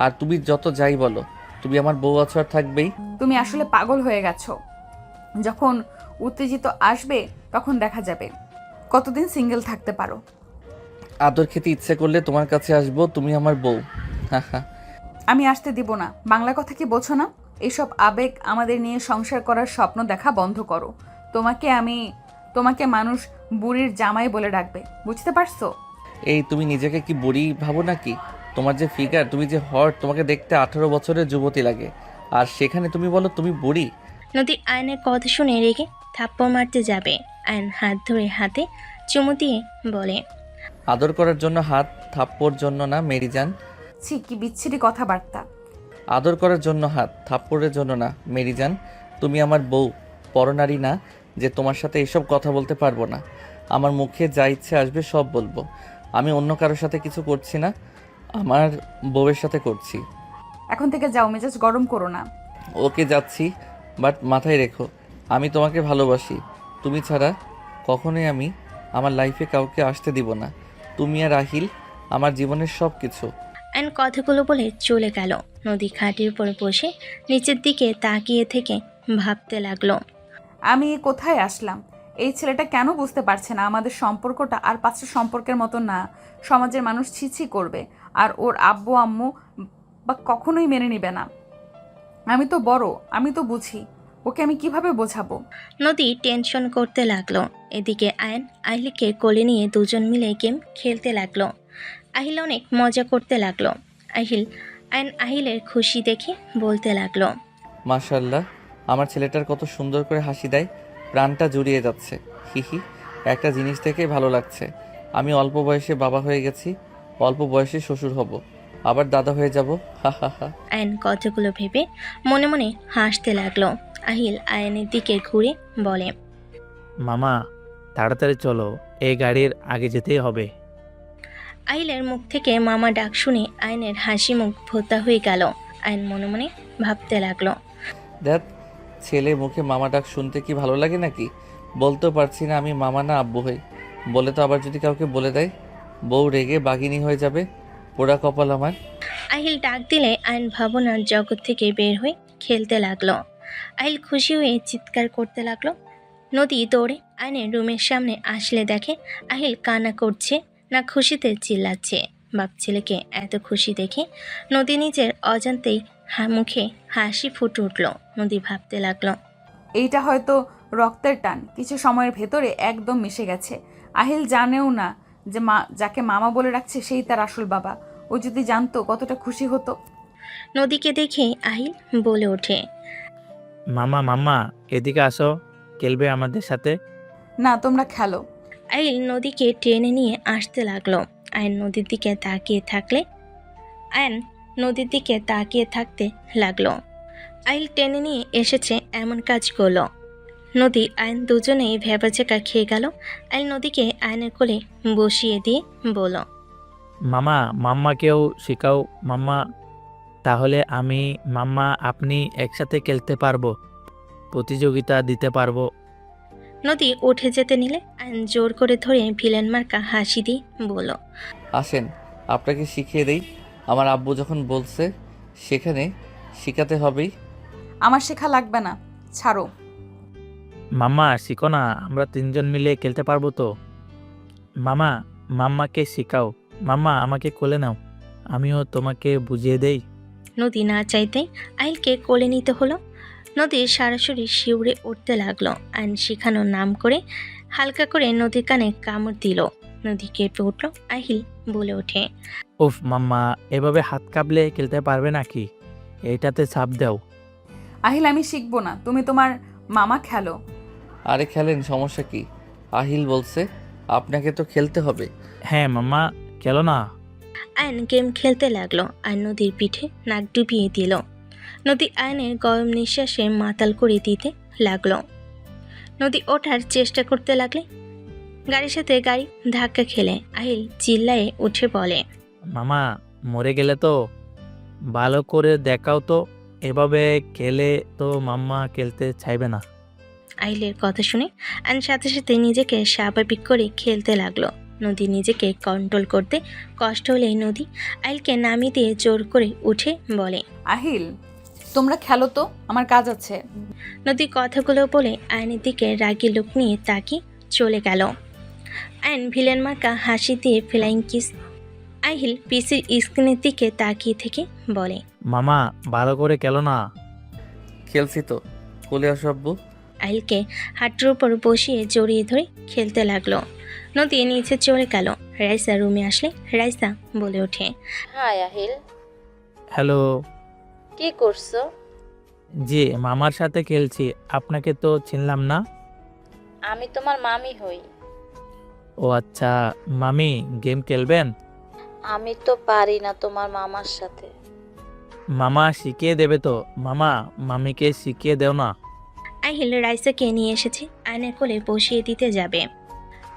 আর তুমি যত যাই বলো, তুমি আমার বউ আছো আর থাকবেই। তুমি আসলে পাগল হয়ে গেছো। যখন উত্তেজিত আসবে তখন দেখা যাবে কতদিন সিঙ্গেল থাকতে পারো। আদর খেতে ইচ্ছে করলে তোমার কাছে আসবো, তুমি আমার বউ। হা হা। আমি আসতে দিব না। বাংলা কথা কি বোঝো না? এসব আবেগ আমাদের নিয়ে সংসার করার স্বপ্ন দেখা বন্ধ করো। তোমাকে মানুষ বুড়ির জামাই বলে ডাকবে, বুঝতে পারছো? এই তুমি নিজেকে কি বুড়ি ভাবো নাকি? তোমার যে ফিগার, তুমি যে হট, তোমাকে দেখতে 18 বছরের যুবতী লাগে, আর সেখানে তুমি বলো তুমি বুড়ি। নদী আয়নের কথা শুনে রেগে থাপ্পড় মারতে যাবে। আয়ন হাত ধরে হাতে চুমু দিয়ে বলে, আদর করার জন্য হাত, থাপ্পড় জন্য না মেরিজান। ছি, কি বিচ্ছিরি কথাবার্তা। আদর করার জন্য হাত, থাপ্পড়ের জন্য না মেরিজান। তুমি আমার বউ, পরনারী না যে তোমার সাথে এসব কথা বলতে পারবো না। আমার মুখে যা ইচ্ছে আসবে সব বলবো। আমি অন্য কারোর সাথে কিছু করছি না, আমার বউয়ের সাথে করছি। এখন থেকে যাও, মেজাজ গরম করো না। ওকে যাচ্ছি, বাট মাথায় রেখো আমি তোমাকে ভালোবাসি। তুমি ছাড়া কখনোই আমি আমার লাইফে কাউকে আসতে দিব না। তুমি আর আহিল আমার জীবনের সব কিছু। আয়ন কথাগুলো বলে চলে গেল। নদী খাটের উপরে বসে নিচের দিকে তাকিয়ে থেকে ভাবতে লাগলো। আমি কোথায় আসলাম? এই ছেলেটা কেন বুঝতে পারছে না আমাদের সম্পর্কটা আর 5টা সম্পর্কের মতো না। সমাজের মানুষ ছিছি করবে, আর ওর আব্বু আম্মু বা কখনোই মেনে নেবে না। আমি তো বড়, আমি তো বুঝি। ওকে আমি কিভাবে বোঝাবো? নদী টেনশন করতে লাগলো। এদিকে আয়ন আহিলকে কোলে নিয়ে দুজন মিলে গেম খেলতে লাগলো। আহিল অনেক মজা করতে লাগলো। আয়ন আহিলের খুশি দেখে বলতে লাগলো, মাশাল্লাহ, আমার ছেলেটার কত সুন্দর করে হাসি দেয়, প্রাণটা জুড়িয়ে যাচ্ছে। হিহি, একটা জিনিস থেকে ভালো লাগছে, আমি অল্প বয়সে বাবা হয়ে গেছি, অল্প বয়সে শ্বশুর হব, আবার দাদা হয়ে যাব। হা হা হা। আয়ন কথাগুলো ভেবে মনে মনে হাসতে লাগলো। আহিল আয়নের দিকে ঘুরে বলে, মামা তাড়াতাড়ি চলো, এই গাড়ির আগে যেতেই হবে। আহিলের মুখ থেকে মামা ডাক শুনে আয়নের হাসি মুখ ভোতা হয়ে গেল। আয়ন মনে মনে ভাবতে লাগলো, দেখ, ছেলে মুখে মামা ডাক শুনতে কি ভালো লাগে নাকি? বলতেও পারছি না আমি মামা না আব্বু হই। বলে তো আবার যদি কাউকে বলে দেয়, বউ রেগে বাঘিনী হয়ে যাবে। পোড়া কপাল আমার। আহিল ডাক দিলে আয়ন ভাবনার জগৎ থেকে বের হয়ে খেলতে লাগলো। আহিল খুশি হয়ে চিৎকার করতে লাগলো। নদী দৌড়ে আয়নের রুমের সামনে আসলে দেখে আহিল কান্না করছে না খুশিতে চিল্লাচ্ছে। বাপ ছেলেকে এত খুশি দেখে নদী নিজের অজান্তেই মুখে হাসি ফুটে উঠল। নদী ভাবতে লাগলো, এইটা হয়তো রক্তের টান, কিছু সময়ের ভেতরে একদম মিশে গেছে। আহিল জানেও না যে যাকে মামা বলে রাখছে সেই তার আসল বাবা। ও যদি জানতো কতটা খুশি হতো। নদীকে দেখে আহিল বলে ওঠে, মামা মাম্মা এদিকে আসো, খেলবে আমাদের সাথে। না, তোমরা খেলো। আহিল নদীকে টেনে নিয়ে আসতে লাগলো। আয়ন নদীর দিকে তাকিয়ে থাকতে লাগলো। আহিল টেনে নিয়ে এসেছে এমন কাজ করলো। নদী আয়ন দুজনেই ভেবাচেকা খেয়ে গেল। আহিল নদীকে আয়নের কোলে বসিয়ে দিয়ে বলল, মামা মাম্মাকেও শেখাও মাম্মা, তাহলে আমি মাম্মা আপনি একসাথে খেলতে পারবো, প্রতিযোগিতা দিতে পারবো। নদী উঠে যেতে নিলে আয়ন জোর করে ধরে ভিলেন মার্কা হাসি দিয়ে বলল, আসেন আপনাকে শিখিয়ে দেই। আমার আব্বু যখন বলছে সেখানে শিখাতে হবেই। আমার শেখা লাগবে না, ছাড়ো। মাম্মা শিখো না, আমরা তিনজন মিলে খেলতে পারবো তো। মামা মাম্মাকে শেখাও, মাম্মা আমাকে কোলে নাও, আমিও তোমাকে বুঝিয়ে দেই। নদী না চাইতেই আহিলকে কোলে নিতে হলো। নদীর সরাসরি শিউরে উঠতে লাগলো। আইন শিখানোর নাম করে হালকা করে নদীর কানে কামড় দিল। নদী কেঁপে উঠল। আহিল বলে ওঠে, উফ মাম্মা, এভাবে হাত কাঁপলে খেলতে পারবে নাকি? এইটাতে চাপ দাও। আহিল, আমি শিখবো না, তুমি তোমার মামা খেলো। আরে খেলেন, সমস্যা কি? আহিল বলছে আপনাকে তো খেলতে হবে। হ্যাঁ মাম্মা, খেলো না। আয়ন গেম খেলতে লাগলো। আর নদীর পিঠে নাক ডুবিয়ে দিল। নদী আয়নের গরম নিঃশ্বাসে মাতাল করে দিতে লাগলো। নদী ওঠার চেষ্টা করতে লাগলে গাড়ির সাথে গাড়ি ধাক্কা খেলে আহিল চিল্লায়ে উঠে বলে, মামা মরে গেলে তো ভালো করে দেখাও তো, এভাবে খেলে তো মাম্মা খেলতে চাইবে না। আহিলের কথা শুনে আয়ন সাথে সাথে নিজেকে স্বাভাবিক করে খেলতে লাগলো। নদী নিজেকে কন্ট্রোল করতে কষ্ট হলে নদী আহিলকে নামিয়ে দিয়ে জোর করে উঠে বলে, আহিল তোমরা খেলো তো, আমার কাজ আছে। নদী কথাগুলো বলে আয়নের দিকে রাগী লোক নিয়ে তাকিয়ে চলে গেল। আয়ন ভিলেন মার্কা হাসি দিয়ে ফ্লাইং কিস আহিল পিসির স্ক্রিনের দিকে তাকিয়ে থেকে বলে, মামা ভালো করে খেলো না। খেলছি তো, কোলে আসো আব্বু। আহিলকে হাঁটুর উপর বসিয়ে জড়িয়ে ধরে খেলতে লাগলো। নদী নিচে চলে গেল। রাইসা রুমে আসলে রাইসা বলে ওঠে, হাই আহিল, হ্যালো। কি করছো? জি মামার সাথে খেলছি, আপনাকে তো চিনলাম না। আমি তোমার মামি হই। ও আচ্ছা, মামি গেম খেলবেন? আমি তো পারি না তোমার মামার সাথে। মামা শিখিয়ে দেবে তো। মামা মামিকে শিখিয়ে দেও না। আহিল রাইসাকে নিয়ে এসেছে, আয়নের কোলে বসিয়ে দিতে যাবে।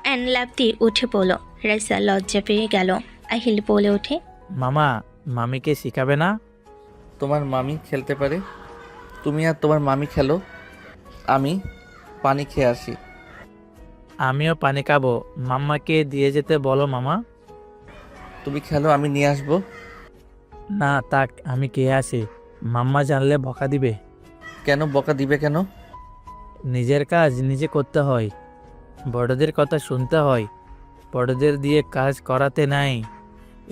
অ্যান লাফ দিয়ে উঠে পড়ল। রাইসা লজ্জা পেয়ে গেল। আহিল বলে ওঠে, মামা মামিকে শিখাবে না? তোমার মামি খেলতে পারে, তুমি আর তোমার মামি খেলো, আমি পানি খেয়ে আসি। আমিও পানি খাবো, মাম্মাকে দিয়ে যেতে বলো মামা। তুমি খেলো, আমি নিয়ে আসবো। না তাক, আমি খেয়ে আসি, মাম্মা জানলে বকা দিবে। কেন বকা দিবে কেন? নিজের কাজ নিজে করতে হয়, বড়দের কথা শুনতে হয়, বড়দের দিয়ে কাজ করাতে নাই।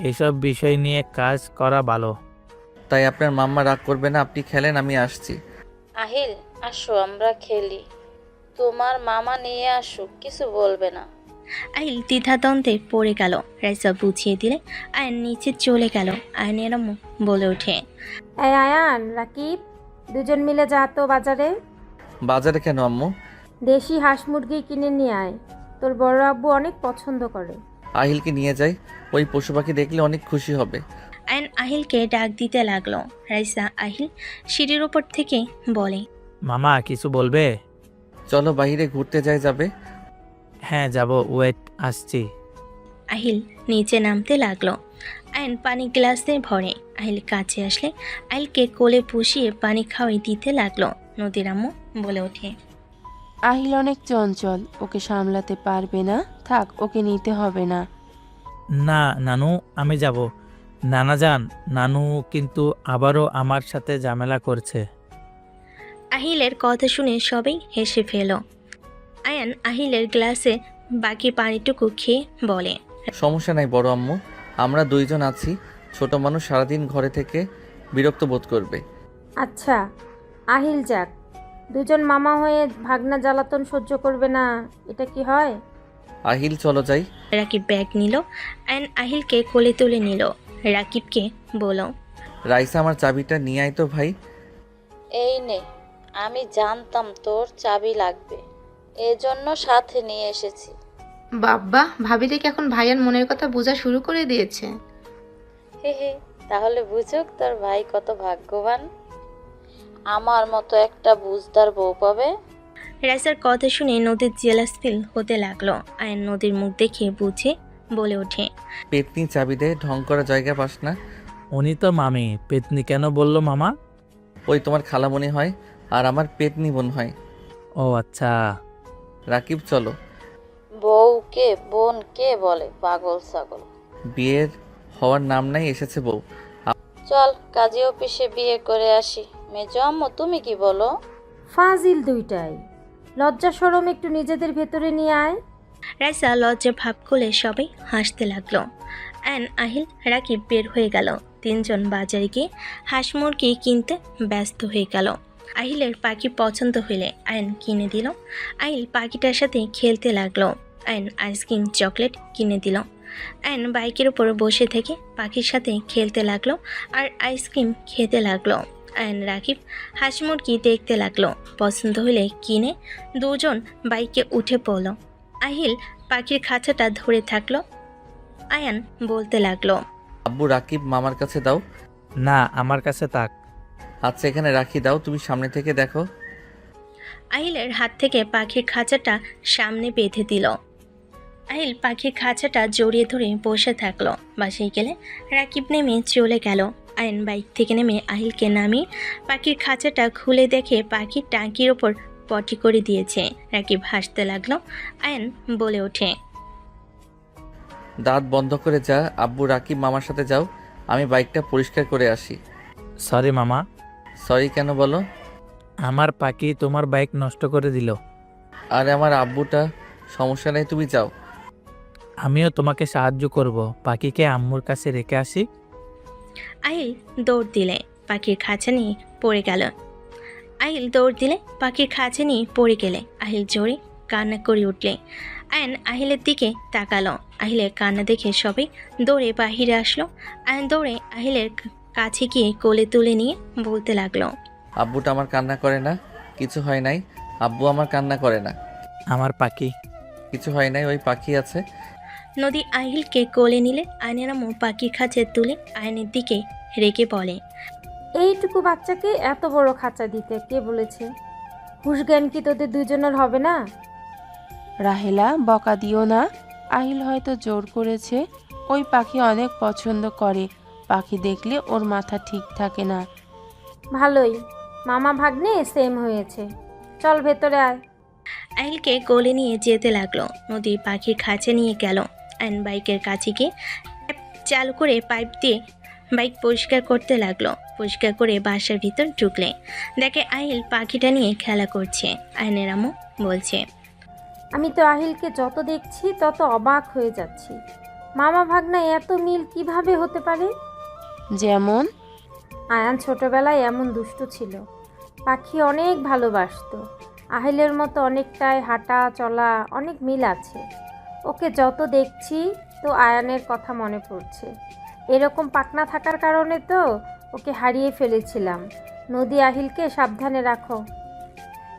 এসব বিষয় নিয়ে কাজ করা ভালো। তাই আপনার মাম্মা রাগ করবে না, আপনি খেলেন, আমি আসছি। আহিল আসো আমরা খেলি, তোমার মামা নিয়ে আসুক, কিছু বলবে না। আহিল দ্বিধাদ্বন্দ্বে পড়ে গেল। রাইসা বুঝিয়ে দিলে আয়ন নিচে চলে গেল। আয়নের আম্মু বলে ওঠে, এই আয়ান, রাকিব, দুজন মিলে যা তো বাজারে। বাজারে কেন আম্মু? দেশি হাঁস মুরগি কিনে নিয়ে আয়, তোর বড় আব্বু অনেক পছন্দ করে। আহিলকে নিয়ে যাই, ওই পশু পাখি দেখলে অনেক খুশি হবে। আয়ন আহিলকে ডাক দিতে লাগলো। রাইসা আহিল সিঁড়ির উপর থেকে বলে, মামা কিছু বলবে? চলো বাইরে ঘুরতে যাবে। হ্যাঁ যাব, ওয়েট আসছি। আহিল নিচে নামতে লাগলো। আয়ন পানি গ্লাসে ভরে। আহিল কাছে আসলে আহিলকে কোলে পুষিয়ে পানি খাওয়াই দিতে লাগলো। নদীর আম্মু বলে ওঠে, আহিল অনেক চঞ্চল, ওকে সামলাতে পারবে না, থাক, ওকে নিতে হবে না। না নানু, আমি যাব। নানা যান, নানু কিন্তু আবারও আমার সাথে ঝামেলা করছে। আহিলের কথা শুনে সবাই হেসে ফেল। আয়ান আহিলের গ্লাসে বাকি পানিটুকু খেয়ে বলে, সমস্যা নাই বড় আম্মু, আমরা দুইজন আছি, ছোট মানুষ সারাদিন ঘরে থেকে বিরক্ত বোধ করবে। আচ্ছা, আহিল যাক, দুজন মামা হয়ে ভাগনা জ্বালাতন সহ্য করবে না, এটা কি হয়? আহিল চলো যাই। রাকিব ব্যাগ নিল। আয়ান আহিলকে কোলে তুলে নিল। রাকিবকে বলো, রাইসা আমার চাবিটা নিয়ে আয় তো ভাই। এই নে, আমি জানতাম তোর চাবি লাগবে, এজন্য সাথে নিয়ে এসেছি। বাব্বা, ভাবি দেখি এখন ভাইয়ার মনের কথা বোঝা শুরু করে দিয়েছে। হে হে, তাহলে বুঝুক তোর ভাই কত ভাগ্যবান, আমার মতো একটা বুঝদার বউ পাবে। রাইসার কথা শুনে নদীর জেলাস ফিল হতে লাগলো। আয়ান নদীর মুখ দেখে বুঝে বলে ওঠে, পেতনি চাবি দে, ঢং করা জায়গা পাস না। উনি তো মামি, পেতনি কেন বললো মামা? ওই তোমার খালামণি হয় আর আমার পেতনি বোন হয়। ও আচ্ছা। রাকিব চলো। বউকে বোন কে বলে, পাগল ছাগল। বিয়ের হওয়ার নাম নাই, এসেছে বউ। চল কাজী অফিসে বিয়ে করে আসি। মেজো আম্মু তুমি কি বলো? ফাজিল দুইটাই, লজ্জা শরম একটু নিজেদের ভেতরে নিয়ে আয়। রাইসা লজ্জা ভাব খুলে সবাই হাসতে লাগলো। আয়ান আহিল রাকিব বের হয়ে গেল। তিনজন বাজারে গিয়ে হাঁস মুরগি কিনতে ব্যস্ত হয়ে গেল। আহিলের পাখি পছন্দ হলে আয়ন কিনে দিল। আহিল পাখিটার সাথে খেলতে লাগলো। আয়ন আইসক্রিম চকলেট কিনে দিল। আয়ন বাইকের উপর বসে থেকে পাখির সাথে খেলতে লাগলো আর আইসক্রিম খেতে লাগলো। আয়ন রাকিব হাঁস মুরগি দেখতে লাগলো। পছন্দ হলে কিনে দুজন বাইকে উঠে পড়ল। আহিল পাখির খাঁচাটা ধরে থাকলো। আয়ান বলতে লাগলো, আব্বু রাকিব মামার কাছে দাও। না আমার কাছে তাক। আচ্ছা এখানে রাখি, দাও, তুমি সামনে থেকে দেখো। আহিলের হাত থেকে পাখির খাঁচাটা সামনে বেঁধে দিল। আহিল পাখির খাঁচাটা জড়িয়ে ধরে বসে থাকলো। বাসায় গেলে রাকিব নেমে চলে গেল। আয়ন বাইক থেকে নেমে আহিলকে নামিয়ে পাখির খাঁচাটা খুলে দেখে পাখির টাঙ্কির ওপর পটি করে দিয়েছে। রাকিব হাসতে লাগলো। আয়ন বলে ওঠে, দাঁত বন্ধ করে যা। আব্বু রাকিব মামার সাথে যাও, আমি বাইকটা পরিষ্কার করে আসি। সরি মামা, সরি কেন বলো? আমার পাখি তোমার বাইক নষ্ট করে দিল। আর আমার আব্বুটা, সমস্যা নেই, তুমি যাও। আমিও তোমাকে সাহায্য করব, পাখিকে আম্মুর কাছে রেখে আসি। আহিল দৌড় দিলে পাখির খাঁচা নিয়ে পড়ে গেল। আহিল দৌড় দিলে পাখির খাঁচা নিয়ে পড়ে গেলে আহিল জোরে কান্না করে উঠলে। আয়ন আহিলের দিকে তাকালো। আহিলের কান্না দেখে সবাই দৌড়ে বাহিরে আসলো। আয়ন দৌড়ে আহিলের কাছে গিয়ে কোলে তুলে নিয়ে বলতে লাগলো, আব্বুটা আমার কান্না করে না, কিছু হয় নাই। আব্বু আমার কান্না করে না, আমার পাখি। কিছু হয় নাই, ওই পাখি আছে। নদী আহিলকে কোলে নিলে আয়নের আম্মু পাখির খাঁচে তুলে আয়নের দিকে রেগে বলে, এইটুকু বাচ্চাকে এত বড় খাঁচা দিতে কে বলেছে? হুশ জ্ঞান কি তোদের দুজনের হবে না? রাহেলা, বকা দিও না। আহিল হয়তো জোর করেছে। ওই পাখি অনেক পছন্দ করে। পাখি দেখলে ওর মাথা ঠিক থাকে না। ভালোই, মামা ভাগ্নে সেম হয়েছে। চল ভেতরে আয়। আহিলকে কোলে নিয়ে যেতে লাগলো। নদীর পাখির খাঁচে নিয়ে গেল। আয়ন বাইকের কাছে গিয়ে চালু করে পাইপ দিয়ে বাইক পরিষ্কার করতে লাগলো। পরিষ্কার করে বাসার ভিতর ঢুকলে দেখে আহিল পাখিটা নিয়ে খেলা করছে। আয়নের আম্মু বলছে, আমি তো আহিলকে যত দেখছি তত অবাক হয়ে যাচ্ছি। মামা ভাগ্না এত মিল কিভাবে হতে পারে? যেমন? আয়ান ছোটবেলায় এমন দুষ্টু ছিল, পাখি অনেক ভালোবাসতো। আহিলের মতো অনেকটাই হাঁটা চলা, অনেক মিল আছে। ওকে যত দেখছি তো আয়ানের কথা মনে পড়ছে। এরকম পাকনা থাকার কারণে তো ওকে হারিয়ে ফেলেছিলাম। নদী, আহিলকে সাবধানে রাখো।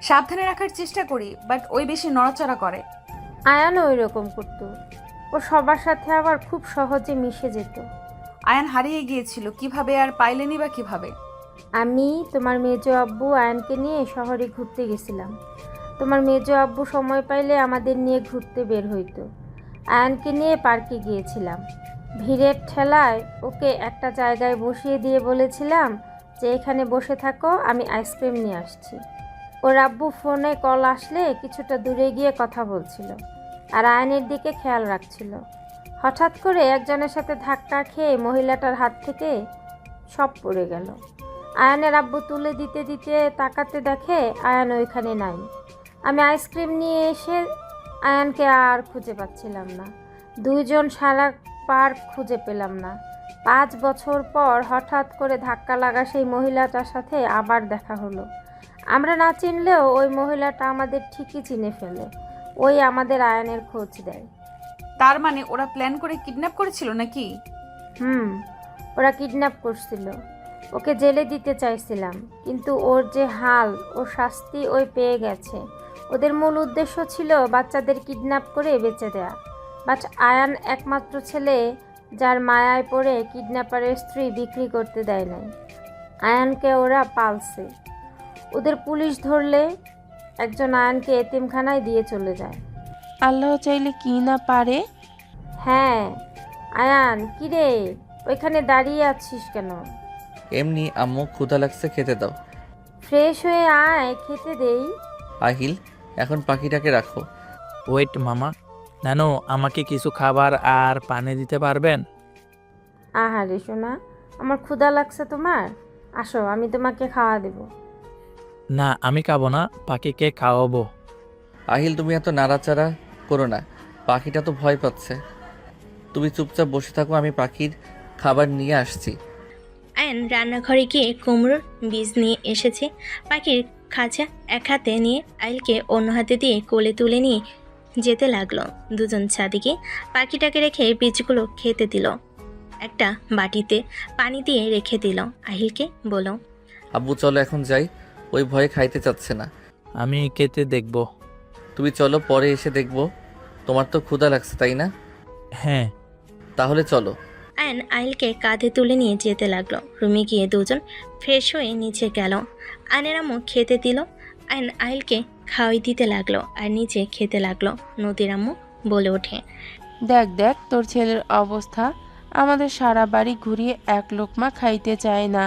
সাবধানে রাখার চেষ্টা করি, বাট ওই বেশি নড়াচড়া করে। আয়ানও ওই রকম করতো। ও সবার সাথে আবার খুব সহজে মিশে যেত। আয়ান হারিয়ে গিয়েছিল কিভাবে, আর পাইলেনি বা কিভাবে? আমি তোমার মেজো আব্বু আয়ানকে নিয়ে শহরে ঘুরতে গেছিলাম। তোমার মেজো আব্বু সময় পাইলে আমাদের নিয়ে ঘুরতে বের হইতো। আয়ানকে নিয়ে পার্কে গিয়েছিলাম। ভিড়ের ঠেলায় ওকে একটা জায়গায় বসিয়ে দিয়ে বলেছিলাম যে এখানে বসে থাকো, আমি আইসক্রিম নিয়ে আসছি। ওর আব্বু ফোনে কল আসলে কিছুটা দূরে গিয়ে কথা বলছিল আর আয়নের দিকে খেয়াল রাখছিল। হঠাৎ করে একজনের সাথে ধাক্কা খেয়ে মহিলাটার হাত থেকে সব পড়ে গেল। আয়ানের আব্বু তুলে দিতে দিতে তাকাতে দেখে আয়ান ওইখানে নাই। আমি আইসক্রিম নিয়ে এসে আয়ানকে আর খুঁজে পাচ্ছিলাম না। দুইজন সারা পার্ক খুঁজে পেলাম না। 5 বছর পর হঠাৎ করে ধাক্কা লাগা সেই মহিলাটার সাথে আবার দেখা হলো। আমরা না চিনলেও ওই মহিলাটা আমাদের ঠিকই চিনে ফেলে। ওই আমাদের আয়ানের খোঁজ দেয়। তার মানে ওরা প্ল্যান করে কিডন্যাপ করেছিল নাকি? ওরা কিডন্যাপ করছিল। ওকে জেলে দিতে চাইছিলাম, কিন্তু ওর যে হাল, ওর শাস্তি ওই পেয়ে গেছে। ওদের মূল উদ্দেশ্য ছিল বাচ্চাদের কিডন্যাপ করে বেচে দেয়া। বাট আয়ান একমাত্র ছেলে, যার মায়ায় পড়ে কিডন্যাপারের স্ত্রী বিক্রি করতে দেয় নাই। আয়ানকে ওরা পালছে। ওদের পুলিশ ধরলে একজন আয়ানকে এতিমখানায় দিয়ে চলে যায়। আল্লাহ চাইলে কি না পারে। হ্যাঁ, আয়ান কিরে ওইখানে দাঁড়িয়ে আছিস কেন? এমনি, আম্মু ক্ষুধা লাগছে, খেতে দাও। ফ্রেশ হয়ে আয়, খেতে দেই। আহিল, এখন পাখিটাকে রাখো। ওয়েট মামা, নানু আমাকে কিছু খাবার আর পানি দিতে পারবেন? আহারে সোনা, আমার ক্ষুধা লাগছে তোমার? আসো, আমি তোমাকে খাওয়া দেব। না, আমি খাবো না, পাখিকে খাওয়াবো। আহিল, তুমি এত নাড়াচাড়া করো না, পাখিটা তো ভয় পাচ্ছে। তুমি চুপচাপ বসে থাকো, আমি পাখির খাবার নিয়ে আসছি। আয়ন রান্নাঘরে গিয়ে কুমড়োর বীজ নিয়ে এসেছে। পাখির খাঁচা এক হাতে নিয়ে আইলকে অন্য হাতে দিয়ে কোলে তুলে নিয়ে যেতে লাগলো। দুজন ছাদিকে পাখিটাকে রেখে বীজগুলো খেতে দিল। একটা বাটিতে পানি দিয়ে রেখে দিল। আহিলকে বলল, আব্বু চলো এখন যাই, ওই ভয়ে খাইতে চাচ্ছে না। আমি খেতে দেখব। তুমি চলো, পরে এসে দেখবো। তোমার তো ক্ষুধা লাগছে তাই না? হ্যাঁ। তাহলে চলো। আয়ন আহিলকে কাঁধে তুলে নিয়ে যেতে লাগলো। রুমে গিয়ে দুজন ফ্রেশ হয়ে নিচে গেল। আয়নের আম্মু খেতে দিল। আয়ন আহিলকে খাওয়াই দিতে লাগলো আর নিচে খেতে লাগলো। নদীর আম্মু বলে ওঠে। দেখ দেখ তোর ছেলের অবস্থা, আমাদের সারা বাড়ি ঘুরিয়ে এক লোকমা খাইতে চায় না,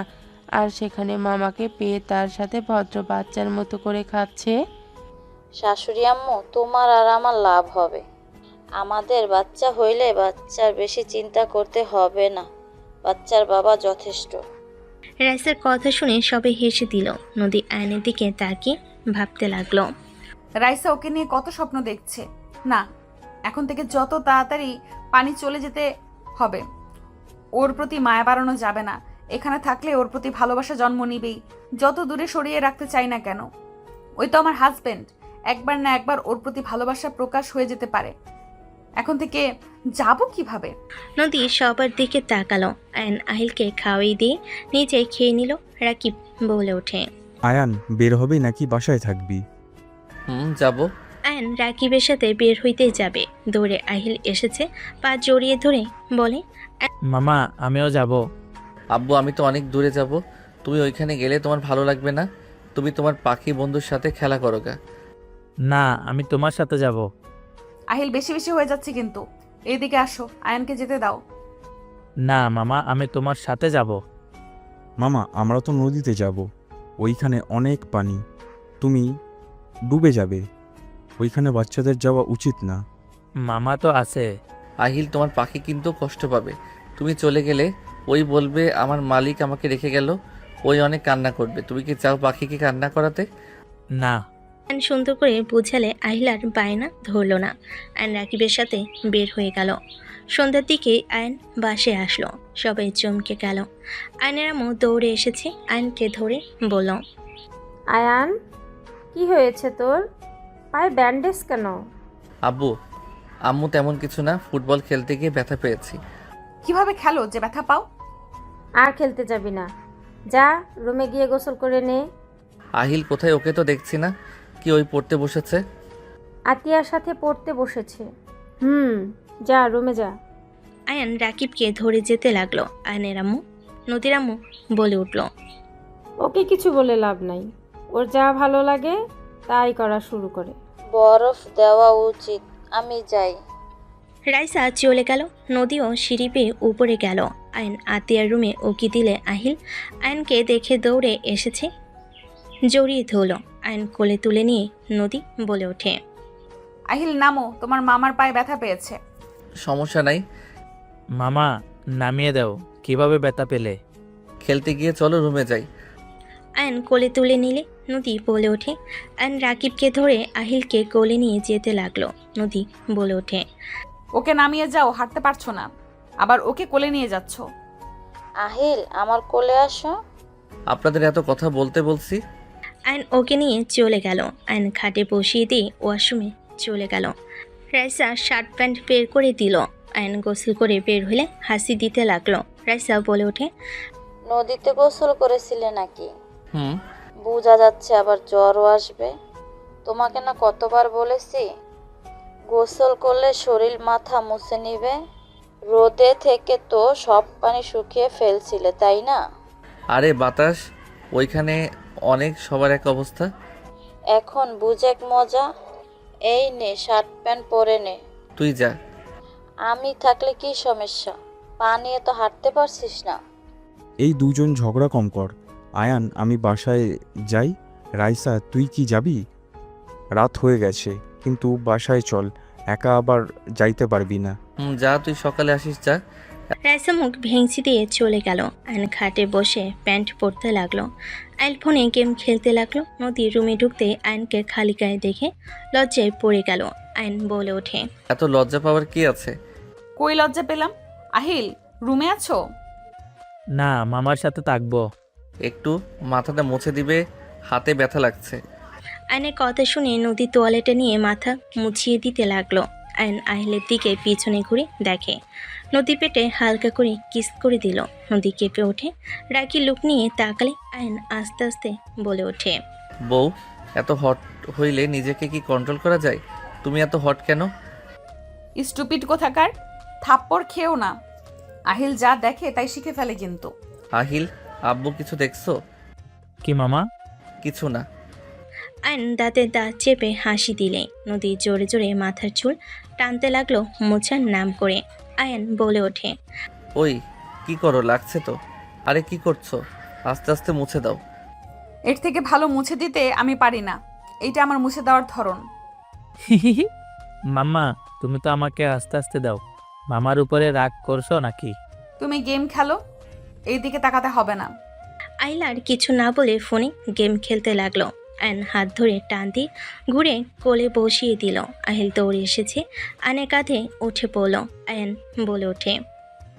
আর সেখানে মামাকে পেয়ে তার সাথে ভদ্র বাচ্চার মতো করে খাচ্ছে। শাশুড়ি আম্মু, তোমার আর আমার লাভ হবে। আমাদের বাচ্চা হইলে বাচ্চার বেশি চিন্তা করতে হবে না, বাচ্চার বাবা যথেষ্ট। রাইসার কথা শুনে সবাই হেসে দিল। নদী আয়নের দিকে তাকিয়ে ভাবতে লাগলো। রাইসা ওকে নিয়ে কত স্বপ্ন দেখছে। না, এখন থেকে যত তাড়াতাড়ি পানি চলে যেতে হবে। ওর প্রতি মায়া বাড়ানো যাবে না। এখানে থাকলে ওর প্রতি ভালোবাসা জন্ম নিবেই, যত দূরে সরিয়ে রাখতে চাই না কেন। ওই তো আমার হাজবেন্ড, একবার না একবার ওর প্রতি ভালোবাসা প্রকাশ হয়ে যেতে পারে। এখন থেকে যাব কিভাবে? নদী সবার দিকে তাকালো। আয়ন আহিলকে খাওয়াই দিয়ে নিজে খেয়ে নিল। রাকিব বলে ওঠে। আয়ান, বের হবি নাকি বাসায় থাকবি? যাব। আয়ন রাকিবের সাথে বের হইতে যাবে, দৌড়ে আহিল এসেছে, পা জড়িয়ে ধরে বলে। মামা আমিও যাব। আব্বু, আমি তো অনেক দূরে যাব। তুমি ওইখানে গেলে তোমার ভালো লাগবে না। তুমি তোমার পাখি বন্ধুর সাথে খেলা করো গা। না, আমি তোমার সাথে যাব। আহিল, বেশি বেশি হয়ে যাচ্ছে কিন্তু। এইদিকে আসো, আয়নকে যেতে দাও। না মামা, আমি তোমার সাথে যাব। মামা, আমরা তো নদীতে যাব, ওইখানে অনেক পানি, তুমি ডুবে যাবে, ওইখানে বাচ্চাদের যাওয়া উচিত না। মামা তো আছে। আহিল, তোমার পাখি কিন্তু কষ্ট পাবে। তুমি চলে গেলে ওই বলবে আমার মালিক আমাকে রেখে গেল। ওই অনেক কান্না করবে। তুমি কি চাও পাখিকে কান্না করাতে? না। আয়ন সুন্দর করে বুঝালে আহিল আর বায়না ধরল না। আয়ন রাকিবের সাথে বের হয়ে গেল। সন্ধ্যার দিকে আয়ন বাসে আসলো। সবাই চমকে গেল। আয়নের আম্মু দৌড়ে এসেছে, আয়নকে ধরে বলল। আয়ান, কি হয়েছে তোর? পায়ে ব্যান্ডেজ কেন? আব্বু, আম্মু তেমন কিছু না, ফুটবল খেলতে গিয়ে ব্যথা পেয়েছি। কিভাবে খেলো যে ব্যথা পাও? আর খেলতে যাবি না, যা রুমে গিয়ে গোসল করে নে। আহিল কোথায়? ওকে তো দেখছি না। কি ওই পড়তে বসেছে? আতিয়ার সাথে পড়তে বসেছে। যা রুমে যা। আয়ন রাকিবকে ধরে যেতে লাগলো। আয়নের আম্মু, নদীর আম্মু বলে উঠল। ওকে কিছু বলে লাভ নাই, ওর যা ভালো লাগে তাই করা শুরু করে। বরফ দেওয়া উচিত, আমি যাই। রাইসা চলে গেল। নদীও সিঁড়ি পেয়ে উপরে গেল। আয়ন আতিয়ার রুমে উকি দিলে আহিল আয়নকে দেখে দৌড়ে এসেছে, জড়িয়ে ধরল। আয়ন কোলে তুলে নিয়ে নদী বলে ওঠে। আহিল নামো, তোমার মামার পায়ে ব্যথা পেয়েছে। সমস্যা নাই, মামা নামিয়ে দাও। কিভাবে ব্যথা পেলে? খেলতে গিয়ে চলো রুমে যাই। আয়ন কোলে তুলে নিলে নদী বলে ওঠে। আয়ন রাকিবকে ধরে আহিলকে কোলে নিয়ে যেতে লাগলো। নদী বলে ওঠে। ওকে নামিয়ে যাও, হাঁটতে পারছো না, আবার ওকে কোলে নিয়ে যাচ্ছ। আহিল, আমার কোলে আসো। আপনাদের এত কথা বলতে বলছি। আয়ন ওকে নিয়ে চলে গেল। আয়ন খাটে বসিয়ে দিয়ে ওয়াশরুমে চলে গেল। রাইসা শার্ট প্যান্ট বের করে দিল। আয়ন গোসল করে বের হলে হাসি দিতে লাগলো। রাইসা বলে ওঠে। নদীতে গোসল করেছিলে নাকি? হুম। বোঝা যাচ্ছে আবার জ্বরও আসবে। তোমাকে না কতবার বলেছি গোসল করলে শরীর মাথা মুছে নিবে। রোদে থেকে তো সব পানি শুকিয়ে ফেলছিলে, তাই না? আরে বাতাস, ওইখানে অনেক সবার এক অবস্থা। এখন বুঝেক মজা। এই নে শার্ট প্যান্ট পরে নে। তুই যা। আমি থাকলে কি সমস্যা? পা নিয়ে তো হাঁটতে পারছিস না। এই দুজন ঝগড়া কম কর। আয়ান, আমি বাসায় যাই। রাইসা, তুই কি যাবি? রাত হয়ে গেছে, কিন্তু বাসায় চল, একা আবার যাইতে পারবি না। যা, তুই সকালে আসিস, যা। রাইসা মুখ ভেঙচি দিয়ে চলে গেল। আয়ন খাটে বসে প্যান্ট পরতে লাগলো। আইল ফোনে গেম খেলতে লাগলো। নদী রুমে ঢুকতে আয়নকে খালি গায়ে দেখে লজ্জায় পড়ে গেল। আয়ন বলে ওঠে। এত লজ্জা পাওয়ার কি আছে? কই লজ্জা পেলাম? আহিল, রুমে আছো? না, মামার সাথে থাকবো। একটু মাথাটা মুছে দিবে, হাতে ব্যথা লাগছে। আয়নের কথা শুনে নদী তোয়ালেটা নিয়ে মাথা মুছিয়ে দিতে লাগলো। আয়ন আহিলের দিকে পিছনে ঘুরে দেখে। নদী পেটে হালকা করে কিস করে দিল। নদী কেঁপে ওঠে। রাগী লুক নিয়ে তাকালে আয়ন আস্তে আস্তে বলে ওঠে। বউ, এত হট হইলে নিজেকে কি কন্ট্রোল করা যায়? তুমি এত হট কেন? স্টুপিড কোথাকার, থাপ্পড় খেও না। আহিল যা দেখে তাই শিখে ফেলে কিন্তু। আহিল, আব্বু কিছু দেখছো? কি মামা? কিছু না। আয়ন দাঁতে দাঁত চেপে হাসি দিলে নদী জোরে জোরে মাথার চুল টানতে লাগলো মোছার নাম করে। আয়ান বলে ওঠে, ওই কি করো, লাগছে তো। আরে কি করছো, আস্তে আস্তে মুছে দাও। এর থেকে ভালো মুছে দিতে আমি পারি না, এইটা আমার মুছে দেওয়ার ধরন। মাম্মা, তুমি তো আমাকে আস্তে আস্তে দাও। মামার উপরে রাগ করছো নাকি? তুমি গেম খেলো, এই দিকে তাকাতে হবে না। আইলার কিছু না বলে ফোনে গেম খেলতে লাগলো। আয়ন হাত ধরে টান দিয়ে ঘুরে কোলে বসিয়ে দিল। আহিল দৌড়ে এসেছে আয়নের কাঁধে উঠে পড়ল। আয়ন বলে ওঠে,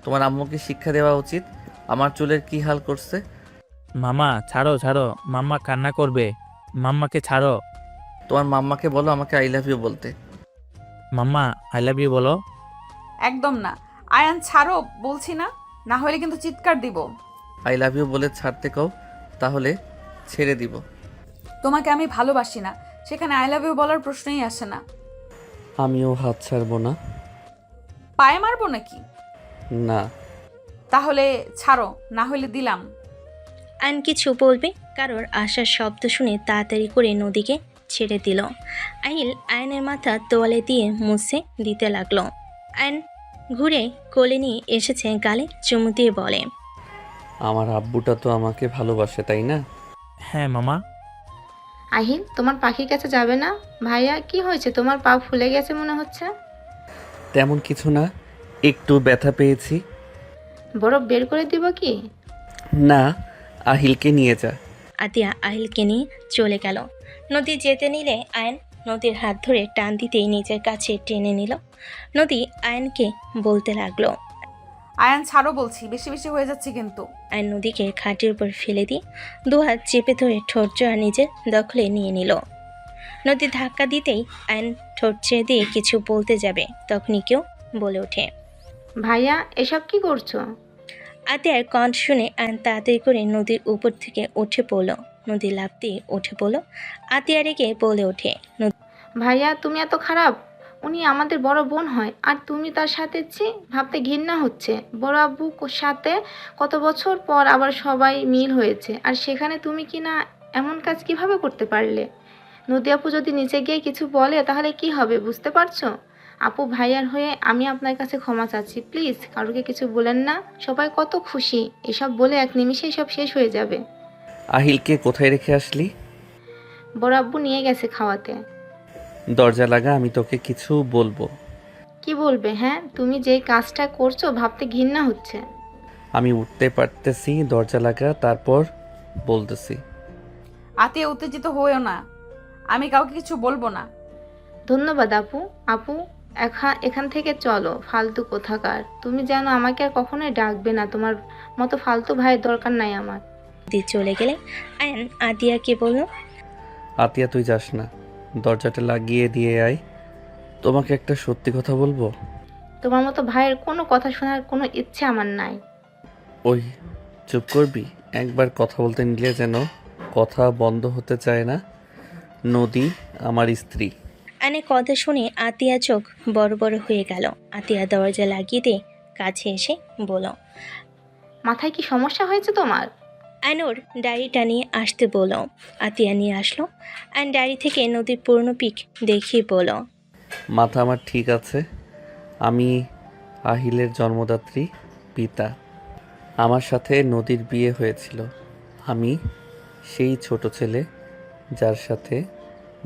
তোমার আম্মুকে শিক্ষা দেওয়া উচিত, আমার চুলের কি হাল করছে। মামা ছাড়ো ছাড়ো, মাম্মা কান্না করবে। মাম্মাকে ছাড়ো। তোমার মাম্মাকে বলো আমাকে আই লাভ ইউ বলতে। মাম্মা আই লাভ ইউ বলো। একদম না, আয়ান ছাড়ো বলছি না, না হলে কিন্তু চিৎকার দিব। আই লাভ ইউ বলে ছাড়তে কও, তাহলে ছেড়ে দিব। তোমাকে আমি ভালোবাসি না, সেখানে আই লাভ ইউ বলার প্রশ্নই আসে না। আমিও হাত ছাড়বো না। পায়ে মারবো নাকি? না। তাহলে ছাড়ো, না হলে দিলাম। আয়ন কিছু বলবে, কারোর আসার শব্দ শুনে তাড়াতাড়ি করে নদীকে ছেড়ে দিল। আহিল আয়নের মাথা তোয়ালে দিয়ে মুছে দিতে লাগলো। আয়ন ঘুরে কোলে নিয়ে এসেছে, গালে চুমু দিয়ে বলে, আমার আব্বুটা তো আমাকে ভালোবাসে, তাই না? হ্যাঁ মামা। আহিল, তোমার পাখির কাছে যাবে না? ভাইয়া, কি হয়েছে? তোমার পা ফুলে গেছে মনে হচ্ছে। তেমন কিছু না, একটু ব্যথা পেয়েছি। বরফ বের করে দিব কি? না, আহিলকে নিয়ে যা। আতিয়া আহিলকে নিয়ে চলে গেল। নদী যেতে নিলে আয়ন নদীর হাত ধরে টান দিতেই নিজের কাছে টেনে নিল। নদী আয়নকে বলতে লাগলো, আয়ান ছাড়ো বলছি, বেশি বেশি হয়ে যাচ্ছে কিন্তু। আয়ন নদীকে খাটের উপর ফেলে দিয়ে দুহাত চেপে ধরে ঠোঁট জোড়া নিজের দখলে নিয়ে নিল। নদী ধাক্কা দিতেই আয়ন ঠোঁট ছেড়ে দিয়ে কিছু বলতে যাবে, তখনই কেউ বলে ওঠে, ভাইয়া, এসব কি করছো? আতিয়ার কণ্ঠ শুনে আয়ন তাড়াতাড়ি করে নদীর উপর থেকে উঠে পড়ল। নদী লাফ দিয়ে উঠে পড়ল। আতিয়া রেগে বলে ওঠে, ভাইয়া, তুমি এত খারাপ? উনি আমাদের বড় বোন হয়, আর তুমি তার সাথে ভাবতে ঘৃণা হচ্ছে। বড় আব্বু সাথে কত বছর পর আবার সবাই মিল হয়েছে, আর সেখানে তুমি কি না এমন কাজ কিভাবে করতে পারলে? নদী আপু যদি নিচে গিয়ে কিছু বলে তাহলে কি হবে, বুঝতে পারছো? আপু, ভাইয়ার হয়ে আমি আপনার কাছে ক্ষমা চাচ্ছি, প্লিজ কারোকে কিছু বলেন না। সবাই কত খুশি, এসব বলে এক নিমিষেই সব শেষ হয়ে যাবে। আহিলকে কোথায় রেখে আসলি? বড় আব্বু নিয়ে গেছে খাওয়াতে। দরজা লাগা, আমি তোকে কিছু বলবো। কি বলবে? হ্যাঁ, তুমি যে কাজটা করছো ভাবতে ঘৃণা হচ্ছে। আমি উঠতে পারতেছি, দরজা লাগা, তারপর বলতেছি। আতিয়া উত্তেজিত হয়েও না, আমি কাউকে কিছু বলবো না। ধন্যবাদ আপু। আপু, এখান থেকে চলো, ফালতু কোথাকার। তুমি যেন আমাকে আর কখনোই ডাকবে না, তোমার মতো ফালতু ভাইয়ের দরকার নাই আমার। নদী চলে গেলে আয়ন আতিয়াকে বলল, আতিয়া তুই যাস না, দরজাটা লাগিয়ে দিয়ে আয়। তোমাকে একটা সত্যি কথা বলবো। তোমার মতো ভাইয়ের কোনো কথা শোনার কোনো ইচ্ছে আমার নাই। ওই চুপ করবি, একবার কথা বলতে নিলে যেন কথা বন্ধ হতে চায় না। নদী আমার স্ত্রী। আয়নের কথা শুনে আতিয়া চোখ বড় বড় হয়ে গেল। আতিয়া দরজা লাগিয়ে দিয়ে কাছে এসে বলল, মাথায় কি সমস্যা হয়েছে তোমার? আয়নোর ডায়েরিটা নিয়ে আসতে বলল। আতিয়া নিয়ে আসলো। আয়ন ডায়েরি থেকে নদীর পুরনো পিক দেখিয়ে বলল, মাথা আমার ঠিক আছে, আমি আহিলের জন্মদাত্রী পিতা। আমার সাথে নদীর বিয়ে হয়েছিল। আমি সেই ছোট ছেলে যার সাথে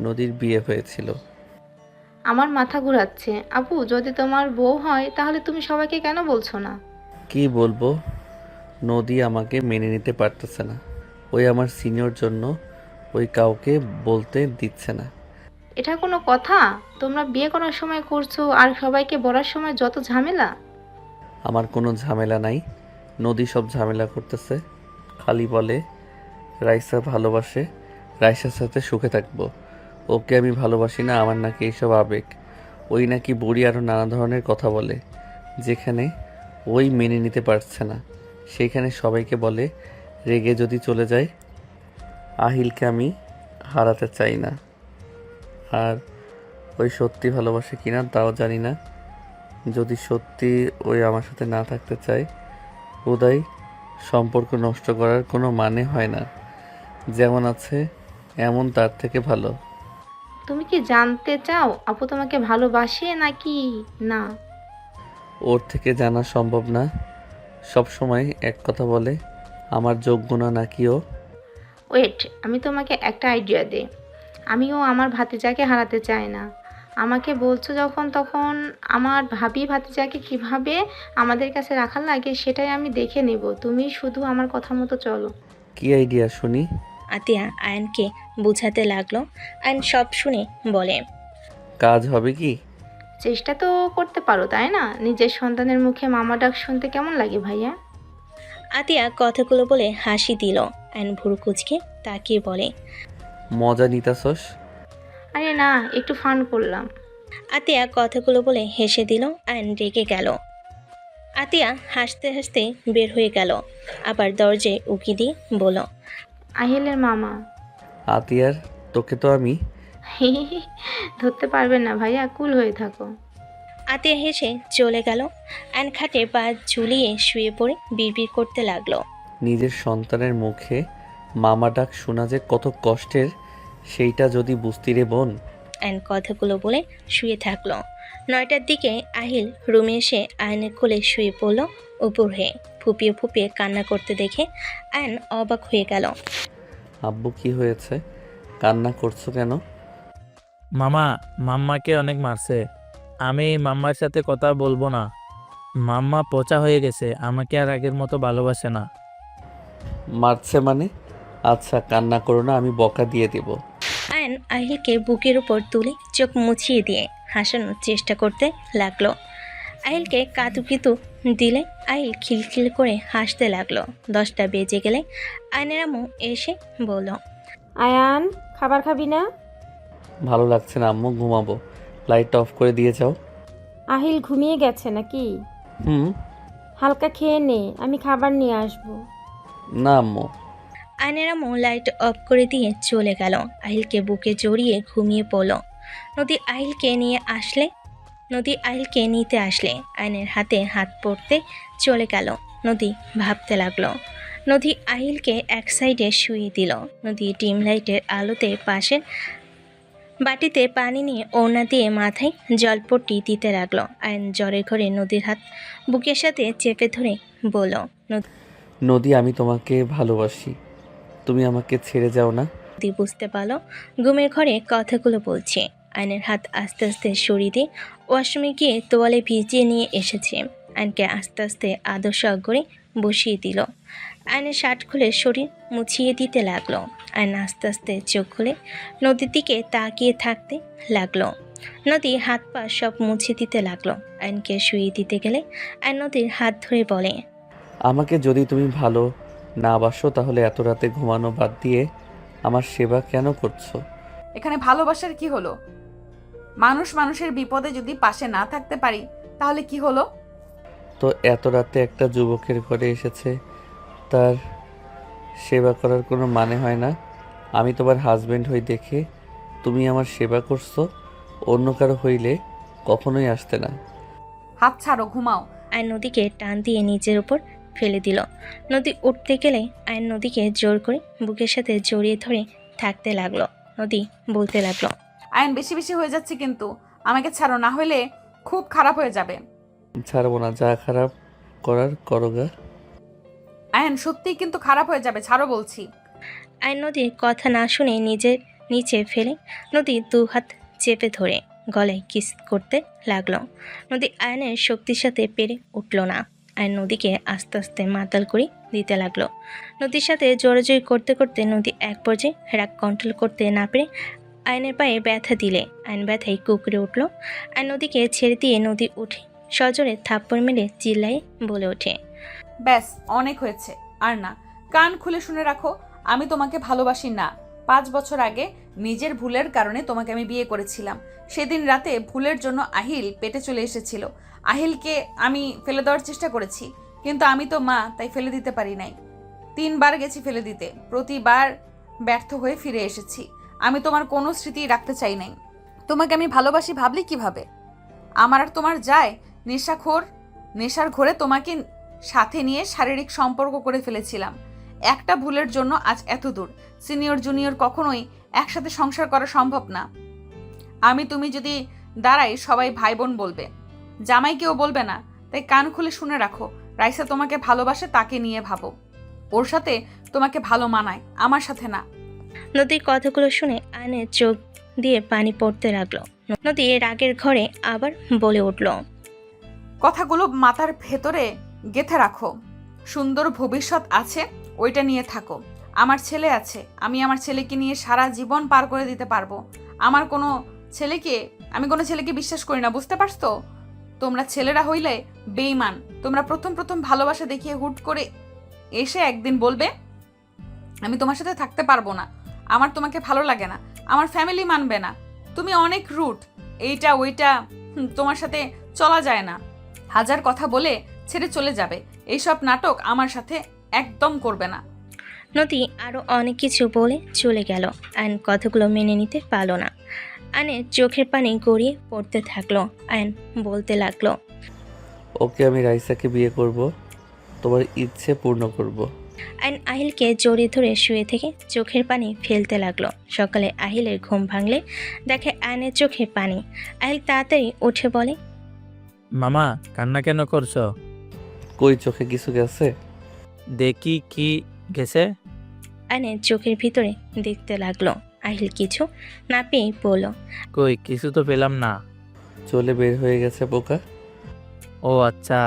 নদীর বিয়ে হয়েছিল। আমার মাথা ঘুরাচ্ছে। আপু, যদি তোমার বউ হয় তাহলে তুমি সবাইকে কেন বলছো না? কি বলবো, নদী আমাকে মেনে নিতে পারতেছে না। ওই আমার সিনিয়র জন্য ওই কাউকে বলতে দিচ্ছে না। এটা কোনো কথা? তোমরা বিয়ে করার সময় করছো আর সবাইকে বলার সময় যত ঝামেলা। আমার কোনো ঝামেলা নাই, নদী সব ঝামেলা করতেছে। খালি বলে রাইসা ভালোবাসে, রাইসার সাথে সুখে থাকবো। ওকে আমি ভালোবাসি না, আমার নাকি এইসব আবেগ। ওই নাকি বুড়ি আরও নানা ধরনের কথা বলে, যেখানে ওই মেনে নিতে পারছে না সেইখানে সবাইকে বলে রেগে যদি চলে যায়। আহিলকে আমি হারাতে চাই না, আর ওই সত্যি ভালোবাসে কিনা তাও জানি না। যদি সত্যি ওই আমার সাথে না থাকতে চায়, উদয় সম্পর্ক নষ্ট করার কোনো মানে হয় না। যেমন আছে এমন তার থেকে ভালো। তুমি কি জানতে চাও আপু তোমাকে ভালোবাসে নাকি না? ওর থেকে জানা সম্ভব না। সব সময় এক কথা বলে, আমার যোগ্য না নাকি ও। ওয়েট, আমি তোমাকে একটা আইডিয়া দিই। আমিও আমার ভাতিজাকে হারাতে চাই না। আমাকে বলছো যখন, তখন আমার ভাবি ভাতিজাকে কিভাবে আমাদের কাছে রাখা লাগে সেটাই আমি দেখে নেব। তুমি শুধু আমার কথা মতো চলো। কি আইডিয়া শুনি? আতিয়া আয়ানকে বুঝাতে লাগলো। আয়ান সব শুনে বলে, কাজ হবে কি? চেষ্টা তো করতে পারো, তাই না? নিজের সন্তানের মুখে মামা ডাক শুনতে কেমন লাগে ভাইয়া? আতিয়া কথাগুলো বলে হাসি দিল। আয়ান ভুরু কুচকে তাকিয়ে বলে, মজা নিতাছস? আরে না, একটু ফান করলাম। আতিয়া কথাগুলো বলে হেসে দিল। আয়ান রেগে গেল। আতিয়া হাসতে হাসতে বের হয়ে গেল। আবার দরজায় উকি দিয়ে বলল, আহিলের মামা। আতিয়ার, তোকে তো আমি। ধরতে পারবেন না ভাইয়া, কুল হয়ে থাকো। আতিয়া হেসে চলে গেল। আয়ান খাটে পা ঝুলিয়ে শুয়ে পড়ে বিড়বিড় করতে লাগলো। নিজের সন্তানের মুখে মামা ডাক শোনা যে কত কষ্টের, সেইটা যদি বুঝতি রে বোন। আয়ন কথাগুলো বলে শুয়ে থাকলো। 9টার দিকে আহিল রুমে এসে আয়নের কোলে শুয়ে পড়ল উপর হয়ে। ফুপিয়ে ফুপিয়ে কান্না করতে দেখে আয়ন অবাক হয়ে গেল। আব্বু কি হয়েছে? কান্না করছো কেন? মামা মাম্মাকে অনেক মারছে। আমি মাম্মার সাথে কথা বলবো না। মাম্মা পচা হয়ে গেছে, আমাকে আর আগের মতো ভালোবাসে না। মারছে মানে? আচ্ছা কান্না করো না, আমি বকা দিয়ে দেব। আয়ন আহিলকে বুকের উপর তুলে চোখ মুছিয়ে দিয়ে হাসানোর চেষ্টা করতে লাগলো। আহিলকে কাতুকিতু দিলে আহিল খিলখিল করে হাসতে লাগলো। 10টা বেজে গেলে আয়নের আম্মু এসে বলল, আয়ান, খাবার খাবি না? ভালো লাগছে না আম্মু, ঘুমাবো। লাইটটা অফ করে দিয়ে যাও। আহিল ঘুমিয়ে গেছে নাকি? হুম। হালকা খেয়ে নে, আমি খাবার নিয়ে আসবো। না আম্মু। আয়নের আম্মু লাইট অফ করে দিয়ে চলে গেল। আহিলকে বুকে জড়িয়ে ঘুমিয়ে পড়ল। নদী আহিলকে নিতে আসলে আয়নের হাতে হাত পড়তে চলে গেল। নদী ভাবতে লাগলো। নদী আহিলকে এক সাইডে শুয়ে দিল। নদী ডিম লাইটের আলোতে পাশের বাটিতে পানি নিয়ে ওড়না দিয়ে মাথায় জলপট্টি দিতে লাগলো। আয়ন জ্বরের ঘরে নদীর হাত বুকের সাথে চেপে ধরে বলল, নদী, আমি তোমাকে ভালোবাসি, তুমি আমাকে ছেড়ে যাও না। নদী বুঝতে পারলো ঘুমের ঘরে কথাগুলো বলছে। আয়নের হাত আস্তে আস্তে সরিয়ে দিয়ে ওয়াশরুমে গিয়ে তোয়ালে ভিজিয়ে নিয়ে এসেছে। আয়নকে আস্তে আস্তে আদর্শ করে বসিয়ে দিল। আয়নের শার্ট খুলে শরীর মুছিয়ে দিতে লাগলো। আয়ন আস্তে আস্তে চোখ খুলে নদীর দিকে তাকিয়ে থাকতে লাগলো। নদী হাত পা সব মুছে দিতে লাগলো। আয়নকে শুয়ে দিতে গেলে আয়ন নদীর হাত ধরে বলে, আমাকে যদি তুমি ভালো না বাসো তাহলে এত রাতে ঘুমানো বাদ দিয়ে আমার সেবা কেন করছো? এখানে ভালোবাসার কি হলো? মানুষ মানুষের বিপদে যদি পাশে না থাকতে পারি তাহলে কি হলো? তো এত রাতে একটা যুবকের ঘরে এসেছে, তার সেবা করার কোনো মানে হয় না? আমি তোমার হাজবেন্ড হই দেখে তুমি আমার সেবা করছো, অন্য কারো হইলে কখনোই আসতে না। হাত ছাড়ো, ঘুমাও। আয়ন নদীকে টান দিয়ে নিচের উপর ফেলে দিল। নদী উঠতে গেলে আয়ন নদীকে জোর করে বুকের সাথে জড়িয়ে ধরে থাকতে লাগলো। নদী বলতে লাগলো, আয়ন বেশি বেশি হয়ে যাচ্ছে কিন্তু, আমাকে ছাড়ো, না হলে খুব খারাপ হয়ে যাবে। ছাড়বো না, যা খারাপ করার করোগা। আয়ন সত্যিই কিন্তু খারাপ হয়ে যাবে, ছাড়ো বলছি। আয়ন নদীর কথা না শুনে নিজের নিচে ফেলে নদী 2 হাত চেপে ধরে গলায় কিস করতে লাগলো। নদী আয়নের শক্তির সাথে পেরে উঠল না। আয়ন নদীকে আস্তে আস্তে মাতাল করে দিতে লাগলো। নদীর সাথে জোরাজোরি করতে করতে নদী এক পর্যায়ে রাগ কন্ট্রোল করতে না পেরে আয়নের পায়ে ব্যথা দিলে আয়ন ব্যথায় কুকড়ে উঠল। আয়ন নদীকে ছেড়ে দিয়ে নদী উঠে সজোরে থাপ্পড় মেরে চিল্লায় বলে ওঠে, ব্যাস, অনেক হয়েছে, আর না। কান খুলে শুনে রাখো, আমি তোমাকে ভালোবাসি না। 5 বছর আগে নিজের ভুলের কারণে তোমাকে আমি বিয়ে করেছিলাম। সেদিন রাতে ভুলের জন্য আহিল পেটে চলে এসেছিল। আহিলকে আমি ফেলে দেওয়ার চেষ্টা করেছি, কিন্তু আমি তো মা, তাই ফেলে দিতে পারি নাই। 3 বার গেছি ফেলে দিতে, প্রতিবার ব্যর্থ হয়ে ফিরে এসেছি। আমি তোমার কোনো স্মৃতি রাখতে চাই নাই। তোমাকে আমি ভালোবাসি ভাবলি কিভাবে? আমার আর তোমার যায় নেশার ঘোরে তোমাকে সাথে নিয়ে শারীরিক সম্পর্ক করে ফেলেছিলাম। একটা ভুলের জন্য আজ এত দূর। সিনিয়র জুনিয়র কখনোই একসাথে সংসার করা সম্ভব না। আমি তুমি যদি দাঁড়াই সবাই ভাই বোন বলবে, জামাই কেউ বলবে না। তাই কান খুলে শুনে রাখো, রাইসা তোমাকে ভালোবাসে, তাকে নিয়ে ভাবো। ওর সাথে তোমাকে ভালো মানায়, আমার সাথে না। নদীর কথাগুলো শুনে আয়নের চোখ দিয়ে পানি পড়তে লাগলো। নদী রাগের ঘরে আবার বলে উঠল, কথাগুলো মাথার ভেতরে গেঁথে রাখো। সুন্দর ভবিষ্যৎ আছে, ওইটা নিয়ে থাকো। আমার ছেলে আছে, আমি আমার ছেলেকে নিয়ে সারা জীবন পার করে দিতে পারবো। আমি কোনো ছেলেকে বিশ্বাস করি না, বুঝতে পারছো? তোমরা ছেলেরা হইলে বেঈমান। তোমরা প্রথম ভালোবাসা দেখিয়ে হুট করে এসে একদিন বলবে আমি তোমার সাথে থাকতে পারবো না, আমার তোমাকে ভালো লাগে না, আমার ফ্যামিলি মানবে না, তুমি অনেক রুট, এইটা ওইটা, তোমার সাথে চলা যায় না, হাজার কথা বলে ছেড়ে চলে যাবে। এইসব নাটক আমার সাথে একদম করবে না। নদী আরও অনেক কিছু বলে চলে গেল। আয়ন কথাগুলো মেনে নিতে পারল না। আয়নের চোখের পানি গড়িয়ে পড়তে থাকলো। আয়ন বলতে লাগলো, ওকে আমি রাইসাকে বিয়ে করব, তোমার ইচ্ছে পূর্ণ করব। আয়ন আহিলকে জড়িয়ে ধরে শুয়ে থেকে চোখের পানি ফেলতে লাগলো। সকালে আহিলের ঘুম ভাঙলে দেখে আয়নের চোখে পানি। আহিল তাড়াতাড়ি উঠে বলে, মামা কান্না কেন করছো? কই চোখে কিছু গেছে? দেখি কি গেছে। আয়নের চোখের ভিতরে দেখতে লাগলো। আহিল কিছু না পেয়ে বলল, কই কিছু তো পেলাম না। চলে বের হয়ে গেছে পোকা। ও আচ্ছা,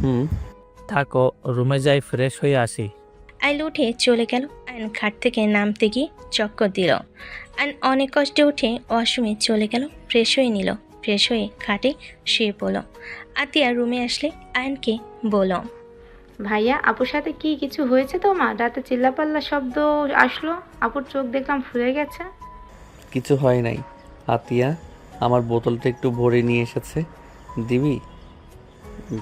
হুম। থাকো, রুমে যাই ফ্রেশ হয়ে আসি। আহিল উঠে চলে গেল। আয়ন খাট থেকে নামতে গিয়ে চক্কর দিল। আয়ন অনেক কষ্টে উঠে ওয়াশরুমে চলে গেল, ফ্রেশ হয়ে নিল। ফ্রেশ হয়ে খাটে শুয়ে পড়ল। আতিয়া রুমে আসলে আয়নকে বলল, ভাইয়া, আপুর সাথে কি কিছু হয়েছে তোমার? রাতে চিল্লাপাল্লা শব্দ আসলো, আপুর চোখ দেখলাম ফুলে গেছে। কিছু হয় নাই। আতিয়া আমার বোতলটা একটু ভরে নিয়ে এসেছে, দিবি?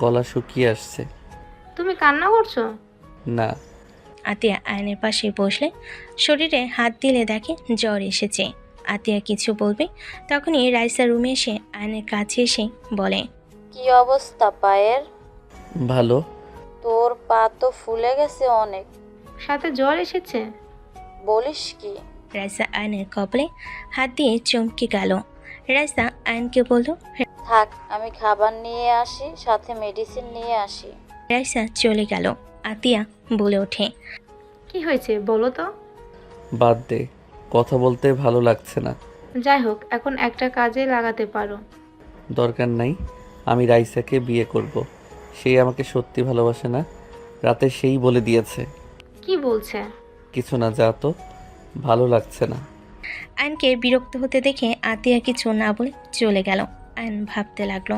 গলা শুকিয়ে আসছে। তুমি কান্না করছো? না। আতিয়া আয়নের পাশে বসলে শরীরে হাত দিলে দেখে জ্বর এসেছে। আতিয়া কিছু বলবে তখনই রাইসা রুমে এসে আয়নের কাছে এসে বলে, কি অবস্থা পায়ের? ভালো। তোর পা তো ফুলে গেছে অনেক। সাথে জ্বর এসেছে? বলিস কি? রাইসা আয়নের কপালে হাত দিয়ে চমকে গেল। রাইসা আয়নকে বলল, থাক, আমি খাবার নিয়ে আসি, সাথে মেডিসিন নিয়ে আসি। রাইসা চলে গেল। আতিয়া বলে ওঠে, কি হয়েছে বলো তো? বাদ দে, কথা বলতে ভালো লাগছে না। যাই হোক, এখন একটা কাজে লাগাতে পারো। দরকার নাই, আমি রাইসাকে বিয়ে করব। সেই আমাকে সত্যি ভালোবাসে না, রাতে সেই বলে দিয়েছে। কি বলছে? কিছু না, যা তো, ভালো লাগছে না। আয়নকে বিরক্ত হতে দেখে আতিয়া কিছু না বলে চলে গেল। আয়ন ভাবতে লাগলো,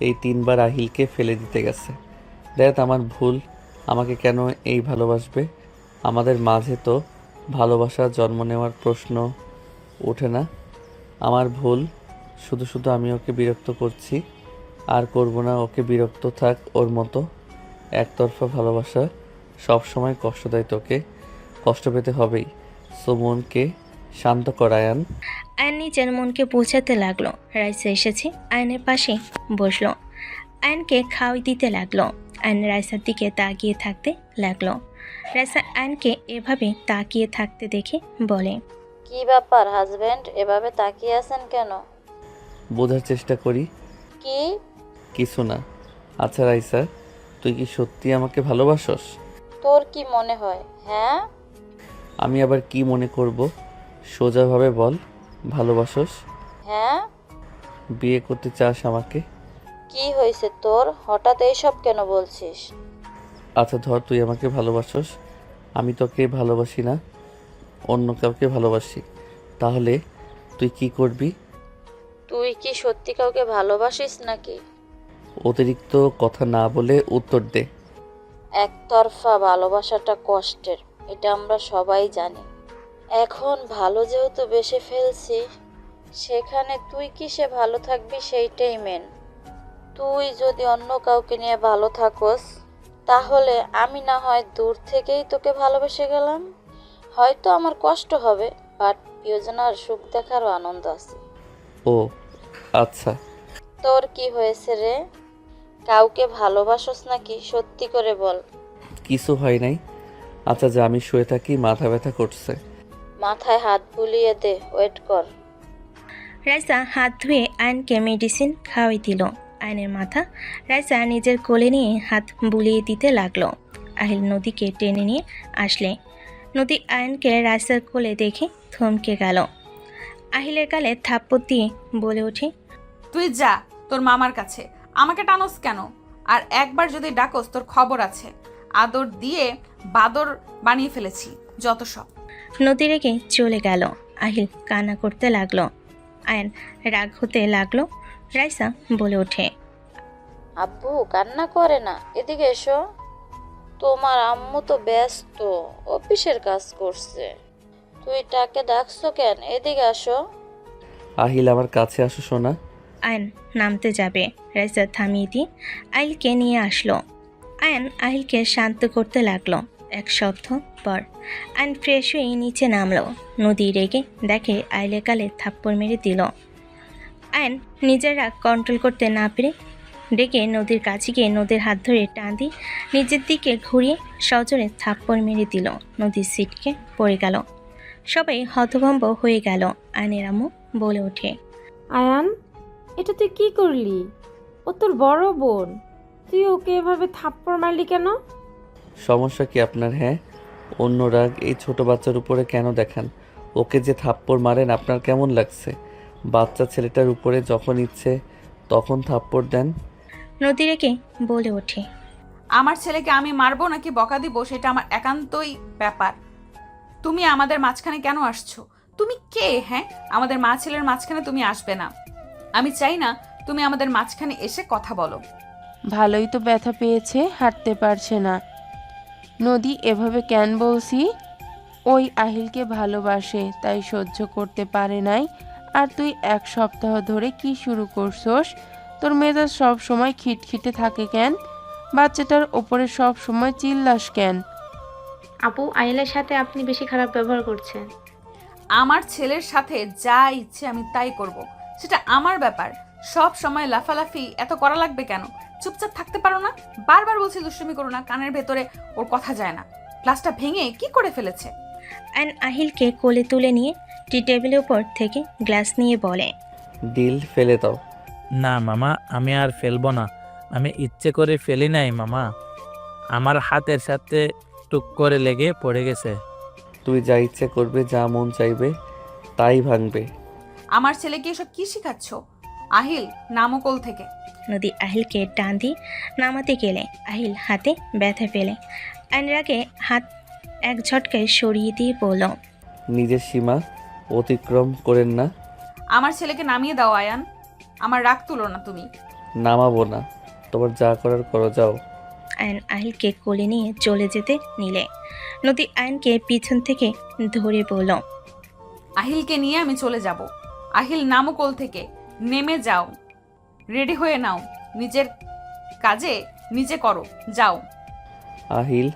এই 3 বার আহিলকে ফেলে দিতে গেছে। দেখ আমার ভুল, আমাকে কেন এই ভালোবাসবে? আমাদের মাঝে তো ভালোবাসা জন্ম নেওয়ার প্রশ্ন ওঠে না। আমার ভুল, শুধু শুধু আমি ওকে বিরক্ত করছি। আর করব না, ওকে বিরক্ত থাক ওর মতো। একতরফা ভালোবাসা সব সময় কষ্ট দেয়, তোকে কষ্ট পেতে হবেই। সো মনকে শান্ত করায়ান। আয়ন নিজের মনকে বোঝাতে লাগলো। রাইসা এসেছে, আয়নের পাশে বসলো। আয়নকে খাওয়াই দিতে লাগলো। আয়ন রাইসার দিকে তাকিয়ে থাকতে লাগলো। রাইসা আয়নকে এভাবে তাকিয়ে থাকতে দেখে বলে, কি ব্যাপার হাজবেন্ড, এভাবে তাকিয়ে আছেন কেন? বোঝার চেষ্টা করি। কি? কিছু না। আচ্ছা রাইসা, তুই কি সত্যি আমাকে ভালোবাসস? তোর কি মনে হয়? হ্যাঁ। আমি আবার কি মনে করব? সোজাভাবে বল, ভালোবাসস? হ্যাঁ। বিয়ে করতে চাস আমাকে? কি হয়েছে তোর, হঠাৎ এইসব কেন বলছিস? আচ্ছা ধর তুই আমাকে ভালোবাসস, আমি তোকে ভালোবাসি না, অন্য কাউকে ভালোবাসি, তাহলে তুই কি করবি? তুই কি সত্যি কাউকে ভালোবাসিস নাকি? অতিরিক্ত কথা না বলে উত্তর দে। একতরফা ভালোবাসাটা কষ্টের, এটা আমরা সবাই জানি। এখন ভালো যেহেতু বেসে ফেলছি, সেখানে তুই কিসে ভালো থাকবি সেইটাই মেন। তুই যদি অন্য কাউকে নিয়ে ভালো থাকস, তাহলে আমি না হয় দূর থেকেই তোকে ভালোবেসে গেলাম। হয়তো আমার কষ্ট হবে, বাট প্রিয়জনার সুখ দেখারও আনন্দ আছে। ও আচ্ছা। তোর কি হয়েছে রে? কাউকে ভালোবাসস নাকি? সত্যি করে বল। কিছু হয় নাই। আচ্ছা যা, আমি শুয়ে থাকি, মাথা ব্যথা করছে। মাথায় হাত বুলিয়ে দে, ওয়েট কর। রাইসা হাত ধুয়ে আয়নকে মেডিসিন খাওয়াই দিল। আয়নের মাথা রাইসা নিজের কোলে নিয়ে হাত বুলিয়ে দিতে লাগলো। আহিল নদীকে টেনে নিয়ে আসলে নদী আয়নকে রাইসার কোলে দেখে থমকে গেল। আহিলের গালে থাপ্পড় দিয়ে বলে ওঠে, তুই যা তোর মামার কাছে, আমাকে টানোস কেন? আর একবার যদি ডাকোস তোর খবর আছে। আদর দিয়ে বাদর বানিয়ে ফেলেছি যত সব। নদী রেগে চলে গেল। আহিল কান্না করতে লাগলো। আয়ন রাগ হতে লাগলো। রাইসা বলে ওঠে, আব্বু কান্না করে না, এদিকে এসো। তোমার আম্মু তো ব্যস্ত, অফিসের কাজ করছে। তুই তাকে ডাকছো কেন? এদিকে আসো। আহিল আমার কাছে আসো সোনা। আয়ন নামতে যাবে, রাইসা থামিয়ে দিয়ে আহিলকে নিয়ে আসলো। আয়ন আহিলকে শান্ত করতে লাগলো। এক সপ্তাহ পর আয়ন ফ্রেশ হয়ে নিচে নামলো। নদী রেগে দেখে আইলে গালে থাপ্পড় মেরে দিল। আয়ন নিজের রাগ কন্ট্রোল করতে না পেরে ডেকে নদীর কাছে গিয়ে নদীর হাত ধরে টান দিয়ে নিজের দিকে ঘুরিয়ে সজোরে থাপ্পড় মেরে দিল। নদীর সিটকে পড়ে গেল। সবাই হতভম্ব হয়ে গেল। আয়নের আম্মু বলে ওঠে, আয়ান, এটা তুই কি করলি? ও তোর বড় বোন, তুই ওকে এভাবে থাপ্পড় মারলি কেন? সমস্যা কি আপনার? হ্যাঁ, অন্য রাগ এই ছোট বাচ্চার উপরে কেন দেখান? ওকে যে থাপ্পড় মারেন আপনার কেমন লাগছে? বাচ্চা ছেলেটার উপরে যখন ইচ্ছে তখন থাপ্পড় দেন। নদী রেগে বলে ওঠে, আমার ছেলেকে আমি মারবো নাকি বকা দিব সেটা আমার একান্তই ব্যাপার। তুমি আমাদের মাঝখানে কেন আসছো? তুমি কে? হ্যাঁ, আমাদের মা ছেলের মাঝখানে তুমি আসবে না। আমি চাই না তুমি আমাদের মাঝখানে এসে কথা বলো। ভালোই তো ব্যথা পেয়েছে, হাঁটতে পারছে না। নদী এভাবে কেন বলছি? ওই আহিলকে ভালোবাসে তাই সহ্য করতে পারে নাই। আর তুই এক সপ্তাহ ধরে কি শুরু করছস? তোর মেজাজ সব সময় খিটখিটে থাকে কেন? বাচ্চাটার ওপরে সব সময় চিল্লাস কেন? আপু, আইলের সাথে আপনি বেশি খারাপ ব্যবহার করছেন। আমার ছেলের সাথে যা ইচ্ছে আমি তাই করব, সেটা আমার ব্যাপার। সব সময় লাফালাফি এত করা লাগবে কেন? চুপচাপ থাকতে পারো না? বারবার বলছি দুষ্টুমি করো না, কানের ভেতরে ওর কথা যায় না। গ্লাসটা ভেঙে কি করে ফেলেছে? আয়ন আহিলকে কোলে তুলে নিয়ে টি টেবিলের উপর থেকে গ্লাস নিয়ে বলে, ডিল ফেলে দাও। না মামা, আমি আর ফেলবো না। আমি ইচ্ছে করে ফেলি নাই মামা, আমার হাতের সাথে টুক করে লেগে পড়ে গেছে। তুই যা ইচ্ছে করবে, যা মন চাইবে তাই ভাঙবে। আমার ছেলেকে এসব কি শিখাচ্ছ? আহিল, নামো কোল থেকে। নদী আহিলকে টান দিয়ে নামাতে গেলে আহিল হাতে ব্যথা পেলে আয়ন রাগে হাত এক ঝটকায় সরিয়ে দিয়ে বলল, নিজের সীমা অতিক্রম করেন না। আমার ছেলেকে নামিয়ে দাও আয়ান, আমার রাগ তুলো না তুমি। নামাবো না, তোমার যা করার করো, যাও। আয়ন আহিলকে কোলে নিয়ে চলে যেতে নিলে নদী আয়নকে পিছন থেকে ধরে বলল, আহিলকে নিয়ে আমি চলে যাব। আহিল, নামো কোল থেকে, নেমে যাও, রেডি হয়ে নাও, নিজের কাজে নিজে করো, যাও। আহিল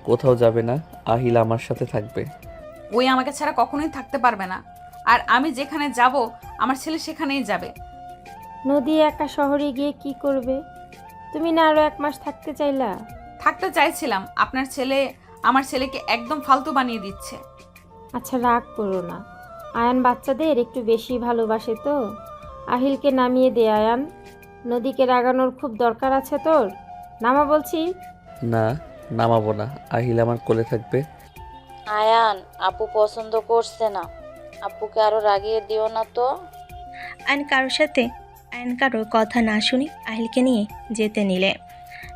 কোথাও যাবে না, আহিল আমার সাথে থাকবে। ওই আমাকে ছাড়া কখনোই থাকতে পারবে না, আর আমি যেখানে যাব আমার ছেলে সেখানেই যাবে। নদী একা শহরে গিয়ে কি করবে? তুমি না আরো 1 মাস থাকতে চাইলা? থাকতে চাইছিলাম, আপনার ছেলে আমার ছেলেকে একদম ফালতু বানিয়ে দিচ্ছে। আচ্ছা, রাগ করো না। আয়ান বাচ্চাদের একটু বেশি ভালোবাসে তো। আহিলকে নামিয়ে দে আয়ান। নদীকে রাগানোর খুব দরকার আছে তোর। নামা বলছি। না, নামাবো না, আহিল আমার কোলে থাকবে। আয়ান, আপু পছন্দ করছে না। আপুকে আরো রাগিয়ে দিও না তো। আয়ন কারোর কথা না শুনে আহিলকে নিয়ে যেতে নিলে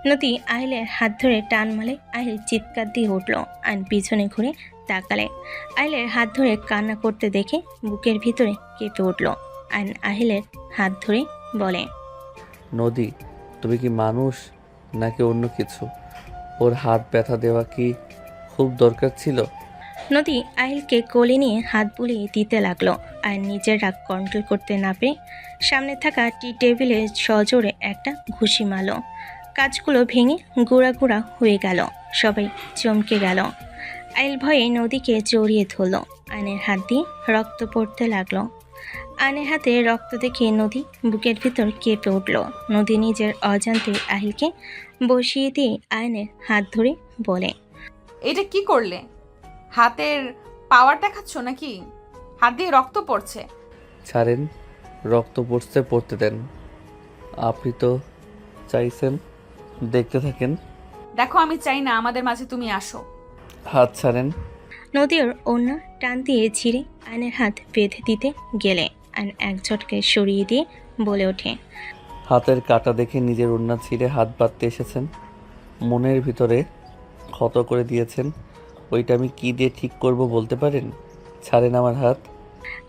নদী আহিলের হাত ধরে টান মালে আহিল চিৎকার দিয়ে উঠল। আয়ন পিছনে ঘুরে তাকালে আহিলের হাত ধরে কান্না করতে দেখে বুকের ভিতরে কেঁপে উঠল। আয়ন আহিলের হাত ধরে বলে, নদী, তুমি কি মানুষ নাকি অন্য কিছু? ওর হাত ব্যথা দেওয়া কি খুব দরকার ছিল? নদী আহিলকে কোলে নিয়ে হাত বুলিয়ে দিতে লাগলো। আর নিজের রাগ কন্ট্রোল করতে না পেরে সামনে থাকা টি টেবিলে সজোরে একটা ঘুষি মারল। কাজগুলো ভেঙে গুঁড়া গুঁড়া হয়ে গেল। সবাই চমকে গেল। আহিল ভয়ে নদীকে জড়িয়ে ধরল। আয়নের হাত দিয়ে রক্ত পড়তে লাগলো। আয়নের হাতে রক্ত দেখে নদী বুকের ভিতর কেঁপে উঠল। নদী নিজের অজান্তে আহিলকে বসিয়ে দিয়ে আয়নের হাত ধরে বলে, এটা কি করলে? হাতের পাওয়ার দেখাচ্ছ নাকি? হাত দিয়ে রক্ত পড়ছে। ছাড়েন, রক্ত পড়তে পড়তে দেন। আপনি তো চাইছেন, দেখতে থাকেন। দেখো, আমি চাই না আমাদের মাঝে তুমি আসো। হাত ছাড়েন। নদীর অন্য টান দিয়ে ছিঁড়ে আয়নের হাত বেঁধে দিতে গেলে আয়ন এক ঝটকে সরিয়ে দিয়ে বলে ওঠে, হাতের কাটা দেখে নিজের ওড়না ছিঁড়ে হাত বাঁধতে এসেছেন, মনের ভিতরে ক্ষত করে দিয়েছেন। ওইটা আমি কি দিয়ে ঠিক করব বলতে পারেন? ছাড়েন আমার হাত।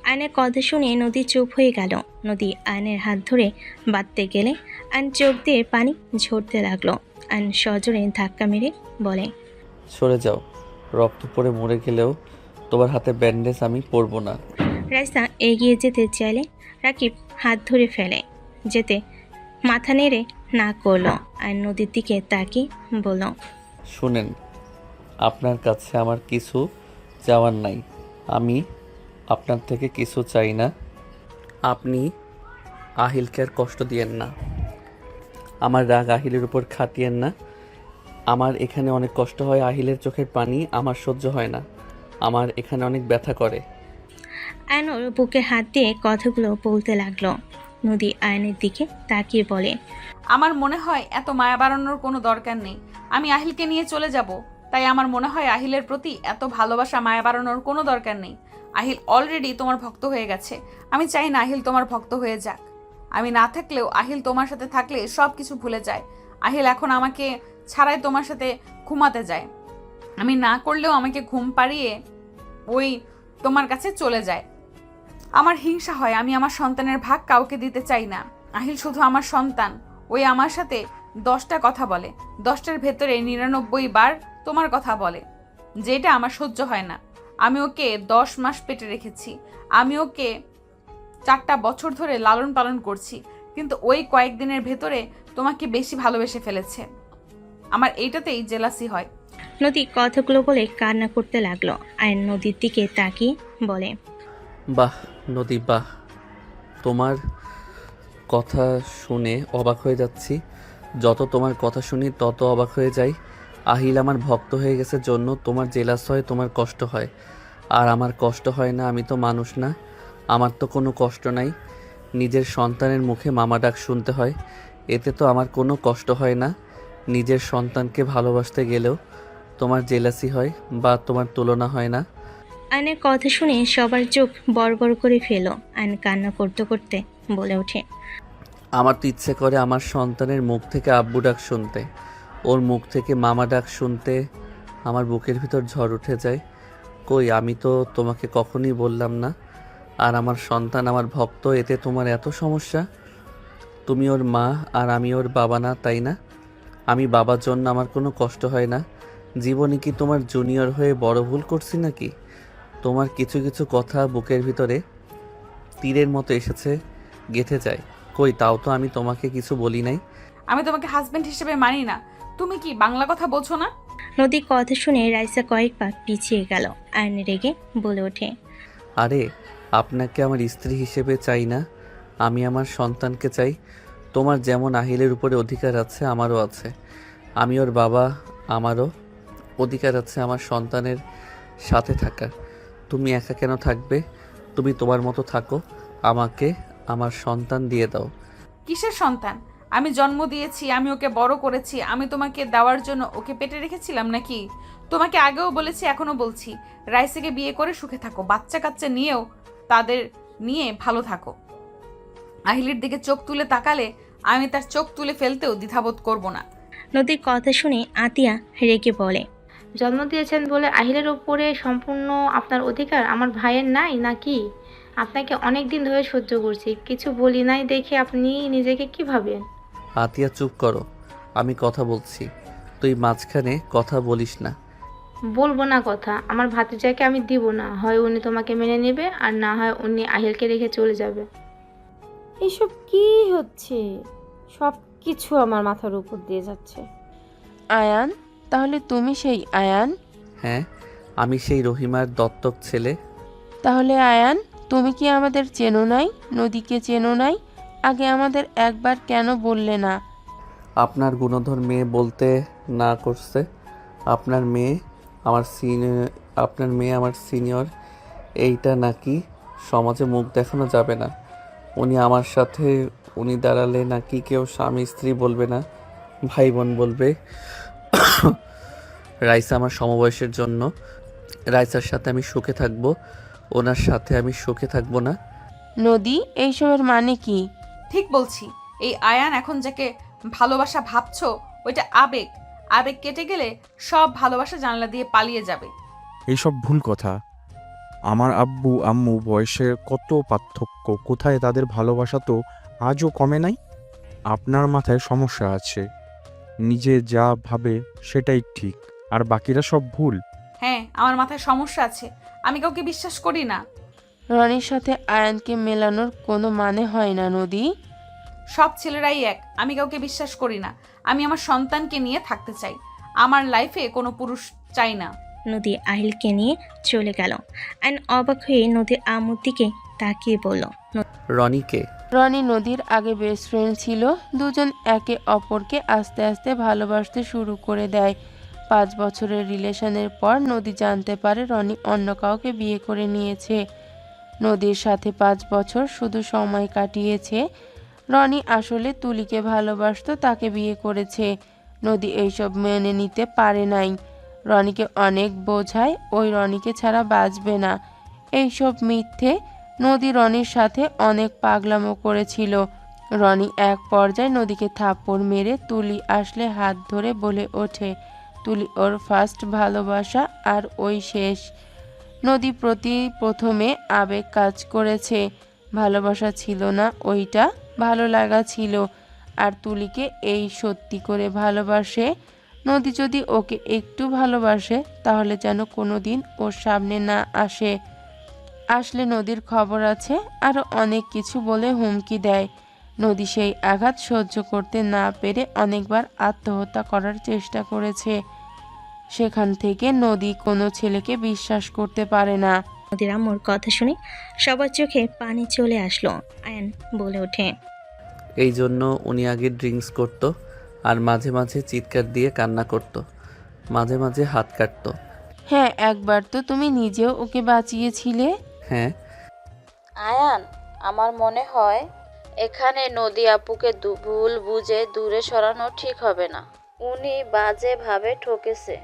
আয়নের কথা শুনে নদী চুপ হয়ে গেল। নদী আয়নের হাত ধরে বাঁধতে গেলে আয়ন চোখ দিয়ে পানি ঝরতে লাগলো। আয়ন সজোরে ধাক্কা মেরে বলে, সরে যাও, রক্ত পড়ে মরে গেলেও তোমার হাতে ব্যান্ডেজ আমি পরবো না। রাইসা এগিয়ে যেতে চাইলে রাকিব হাত ধরে ফেলে। যেতে মাথা নেড়ে না করলো। আয়ন নদীর দিকে তাকিয়ে বলল, শুনেন, আপনার কাছে আমার কিছু চাওয়ার নাই। আমি আপনার থেকে কিছু চাই না। আপনি আহিলকে আর কষ্ট দিয়েন না। আমার রাগ আহিলের উপর খাটিয়েন না। আমার এখানে অনেক কষ্ট হয়, আহিলের চোখের পানি আমার সহ্য হয় না। আমার এখানে অনেক ব্যথা করে। আয়নর বুকে হাত দিয়ে কথাগুলো বলতে লাগলো। নদী আয়নের দিকে তাকিয়ে বলে, আমার মনে হয় এত মায়া বাড়ানোর কোনো দরকার নেই। আমি আহিলকে নিয়ে চলে যাব। তাই আমার মনে হয় আহিলের প্রতি এত ভালোবাসা মায়া বাড়ানোর কোনো দরকার নেই। আহিল অলরেডি তোমার ভক্ত হয়ে গেছে। আমি চাই না আহিল তোমার ভক্ত হয়ে যাক। আমি না থাকলেও আহিল তোমার সাথে থাকলে সব কিছু ভুলে যায়। আহিল এখন আমাকে ছাড়াই তোমার সাথে ঘুমাতে যায়। আমি না করলেও আমাকে ঘুম পাড়িয়ে ওই তোমার কাছে চলে যায়। আমার হিংসা হয়, আমি আমার সন্তানের ভাগ কাউকে দিতে চাই না। আহিল শুধু আমার সন্তান। ওই আমার সাথে 10টা কথা বলে, 10টার ভেতরে 99 বার তোমার কথা বলে, যেটা আমার সহ্য হয় না। আমি ওকে 10 মাস পেটে রেখেছি। আমি ওকে 4টা বছর ধরে লালন পালন করছি, কিন্তু ওই কয়েকদিনের ভেতরে তোমাকে বেশি ভালোবেসে ফেলেছে। আমার এইটাতেই জেলাসি হয়। নদী কথাগুলো বলে কান্না করতে লাগলো। আয়ন নদীর দিকে তাকিয়ে বলে, বাহ নদী, বাহ, তোমার কথা শুনে অবাক হয়ে যাচ্ছি। যত তোমার কথা শুনি তত অবাক হয়ে যাই। আহিল আমার ভক্ত হয়ে গেছে জন্য তোমার জেলাস হয়, তোমার কষ্ট হয়। আর আমার কষ্ট হয় না? আমি তো মানুষ না? আমার তো কোনো কষ্ট নাই। নিজের সন্তানের মুখে মামা ডাক শুনতে হয়, এতে তো আমার কোনো কষ্ট হয় না। নিজের সন্তানকে ভালোবাসতে গেলেও তোমার জেলাসি হয় বা তোমার তুলনা হয় না। আয়নের কথা শুনে সবার চোখ বড় বড় করে ফেলো। আয়ন কান্না করতে করতে বলে ওঠে, আমার তো ইচ্ছে করে আমার সন্তানের মুখ থেকে আব্বু ডাক শুনতে, ওর মুখ থেকে মামা ডাক শুনতে। আমার বুকের ভিতর ঝড় উঠে যায়। কই, আমি তো তোমাকে কখনোই বললাম না আর আমার সন্তান আমার ভক্ত, এতে তোমার এত সমস্যা? তুমি ওর মা আর আমি ওর বাবা না, তাই না? আমি বাবার জন্য আমার কোনো কষ্ট হয় না। জীবনে কি তোমার জুনিয়র হয়ে বড় ভুল করছি নাকি? তোমার কিছু কিছু কথা বুকের ভিতরে তীরের মতো এসেছে, গেঁথে যায়। কই, তাও তো আমি তোমাকে কিছু বলি নাই। আমি তোমাকে হাজবেন্ড হিসেবে মানি না। তুমি কি বাংলা কথা বলছো না? নদী কথা শুনে রাইসা কয়েক পা পিছিয়ে গেল। আয়ন রেগে বলে ওঠে, আরে, আপনাকে আমার স্ত্রী হিসেবে চাই না, আমি আমার সন্তানকে চাই। তোমার যেমন আহিলের উপরে অধিকার আছে, আমারও আছে। আমি ওর বাবা, আমারও অধিকার আছে আমার সন্তানের সাথে থাকার। তুমি একা কেন থাকবে? তুমি তোমার মতো থাকো, আমাকে আমার সন্তান দিয়ে দাও। কিসের সন্তান? আমি জন্ম দিয়েছি, আমি ওকে বড় করেছি। আমি তোমাকে দেওয়ার জন্য ওকে পেটে রেখেছিলাম নাকি? তোমাকে আগেও বলেছি, এখনো বলছি, রাইসাকে বিয়ে করে সুখে থাকো, বাচ্চা কাচ্চা নিয়েও তাদের নিয়ে ভালো থাকো। আহিলের দিকে চোখ তুলে তাকালে আমি তার চোখ তুলে ফেলতেও দ্বিধাবোধ করব না। নদীর কথা শুনে আতিয়া রেগে বলে, জন্ম দিয়েছেন বলে আহিলের উপরে সম্পূর্ণ আপনার অধিকার আমার ভাইয়ের নাই নাকি? আপনাকে অনেক দিন ধরে সহ্য করছি, কিছু বলি নাই দেখে আপনি নিজেকে কি ভাবেন? আতিয়া চুপ করো, আমি কথা বলছি, তুই মাঝখানে কথা বলিস না। বলবো না কথা? আমার ভাতিজাকে আমি দিব না। হয় উনি তোমাকে মেনে নেবে, আর না হয় উনি আহিলকে রেখে চলে যাবে। এসব কি হচ্ছে? সব কিছু আমার মাথার উপর দিয়ে যাচ্ছে। আয়ান, তাহলে তুমি সেই আয়ান? হ্যাঁ, আমি সেই রহিমার দত্তক ছেলে। তাহলে আয়ান, তুমি কি আমাদের চেনো নাই? নদীকে চেনো নাই? আগে আমাদের একবার কেন বললে না? আপনার গুণধর মেয়ে বলতে না করছে। আপনার মেয়ে আপনার মেয়ে আমার সিনিয়র, এইটা নাকি সমাজে মুখ দেখানো যাবে না। উনি দাঁড়ালে নাকি কেউ স্বামী স্ত্রী বলবে না, ভাই বোন বলবে। রাইসা আমার সমবয়সের জন্য। রাইসার সাথে আমি সুখে থাকবো, ওনার সাথে আমি সুখে থাকবো না। নদী, এইসবের মানে কি? ঠিক বলছি, এই আয়ান এখন যাকে ভালোবাসা ভাবছো ওইটা আবেগ। আবেগ কেটে গেলে সব ভালোবাসা জানলা দিয়ে পালিয়ে যাবে। এইসব ভুল কথা। আমার আব্বু আম্মু বয়সের কত পার্থক্য, কোথায় তাদের ভালোবাসা তো আজও কমে নাই। আপনার মাথায় সমস্যা আছে, নিজে যা ভাবে সেটাই ঠিক, আর বাকিরা সব ভুল। হ্যাঁ, আমার মাথায় সমস্যা আছে, আমি কাউকে বিশ্বাস করি না। রনির সাথে আয়ানকে মেলানোর কোনো মানে হয় না নদী। সব ছেলেরাই এক, আমি কাউকে বিশ্বাস করি না। আমি আমার সন্তানকে নিয়ে থাকতে চাই, আমার লাইফে কোনো পুরুষ চাই না। নদী আহিলকে নিয়ে চলে গেল। আয়ন অবাক হয়ে নদীর আম্মুর দিকে তাকিয়ে বলল, রনিকে। রনি নদীর আগে বেস্ট ফ্রেন্ড ছিল। দুজন একে অপরকে আস্তে আস্তে ভালোবাসতে শুরু করে দেয়। 5 বছরের রিলেশনের পর নদী জানতে পারে রনি অন্য কাউকে বিয়ে করে নিয়েছে। নদীর সাথে 5 বছর শুধু সময় কাটিয়েছে। রনি আসলে তুলিকে ভালোবাসতো, তাকে বিয়ে করেছে। নদী এইসব মেনে নিতে পারে নাই। রনিকে অনেক বোঝায়, ওই রনিকে ছাড়া বাঁচবে না। এইসব মিথ্যে। নদী রনির সাথে অনেক পাগলামো করেছিল। রনি এক পর্যায়ে নদীকে থাপ্পড় মেরে তুলি আসলে হাত ধরে বলে ওঠে তুলি ওর ফার্স্ট ভালোবাসা, আর ওই শেষ। নদী প্রথমে আবেগ কাজ করেছে, ভালোবাসা ছিল না, ওইটা ভালো লাগা ছিল। আর তুলিকে এই সত্যি করে ভালোবাসে। নদী যদি ওকে একটু ভালোবাসে তাহলে যেন কোনোদিন ওর সামনে না আসলে নদীর খবর আছে, আরও অনেক কিছু বলে হুমকি দেয়। নদী সেই আঘাত সহ্য করতে না পেরে অনেকবার আত্মহত্যা করার চেষ্টা করেছে। সেখান থেকে নদী কোনো ছেলেকে বিশ্বাস করতে পারে না। নদীর আম্মুর কথা শুনে সবার চোখে পানি চলে আসলো। আয়ন বলে ওঠে, এই জন্য উনি আগে ড্রিঙ্কস করতো, আর মাঝে মাঝে চিৎকার দিয়ে কান্না করতো, মাঝে মাঝে হাত কাটতো। হ্যাঁ, একবার তো তুমি নিজেও ওকে বাঁচিয়েছিলে। হ্যাঁ। আয়ান, আমার মনে হয় এখানে নদী আপুকে ভুল বুঝে দূরে সরানো ঠিক হবে না। উনি বাজেভাবে ঠকেছে,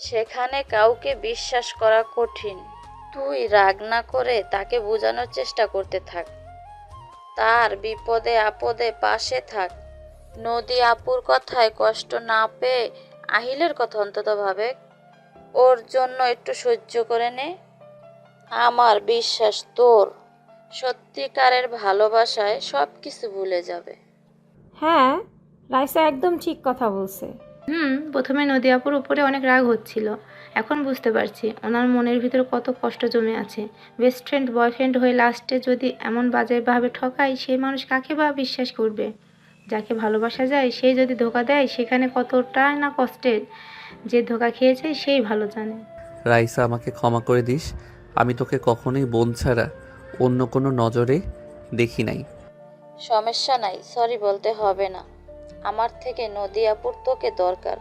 সেখানে কাউকে বিশ্বাস করা কঠিন। তুই রাগ না করে তাকে বোঝানোর চেষ্টা করতে থাক, তার বিপদে আপদে পাশে থাক। নদী আপুর কথায় কষ্ট না পেয়ে আহিলের কথা অন্তত ভাবে, ওর জন্য একটু সহ্য করে নে। আমার বিশ্বাস তোর সত্যিকারের ভালোবাসায় সব কিছু ভুলে যাবে। হ্যাঁ, রাইসা একদম ঠিক কথা বলছে। প্রথমে নদী আপুর উপরে অনেক রাগ হচ্ছিল, এখন বুঝতে পারছি ওনার মনের ভিতরে কত কষ্ট জমে আছে। বেস্ট ফ্রেন্ড বয়ফ্রেন্ড হয়ে লাস্টে যদি এমন বাজেভাবে ঠকায়, সেই মানুষ কাকে বা বিশ্বাস করবে? যাকে ভালোবাসা যায় সেই যদি ধোকা দেয়, সেখানে কতটা না কষ্টের। যে ধোকা খেয়েছে সেই ভালো জানে। রাইসা, আমাকে ক্ষমা করে দিস, আমি তোকে কখনোই বোন ছাড়া অন্য কোনো নজরে দেখি নাই। সমস্যা নাই, সরি বলতে হবে না। আমার থেকে নদী আপুর তোকে দরকার।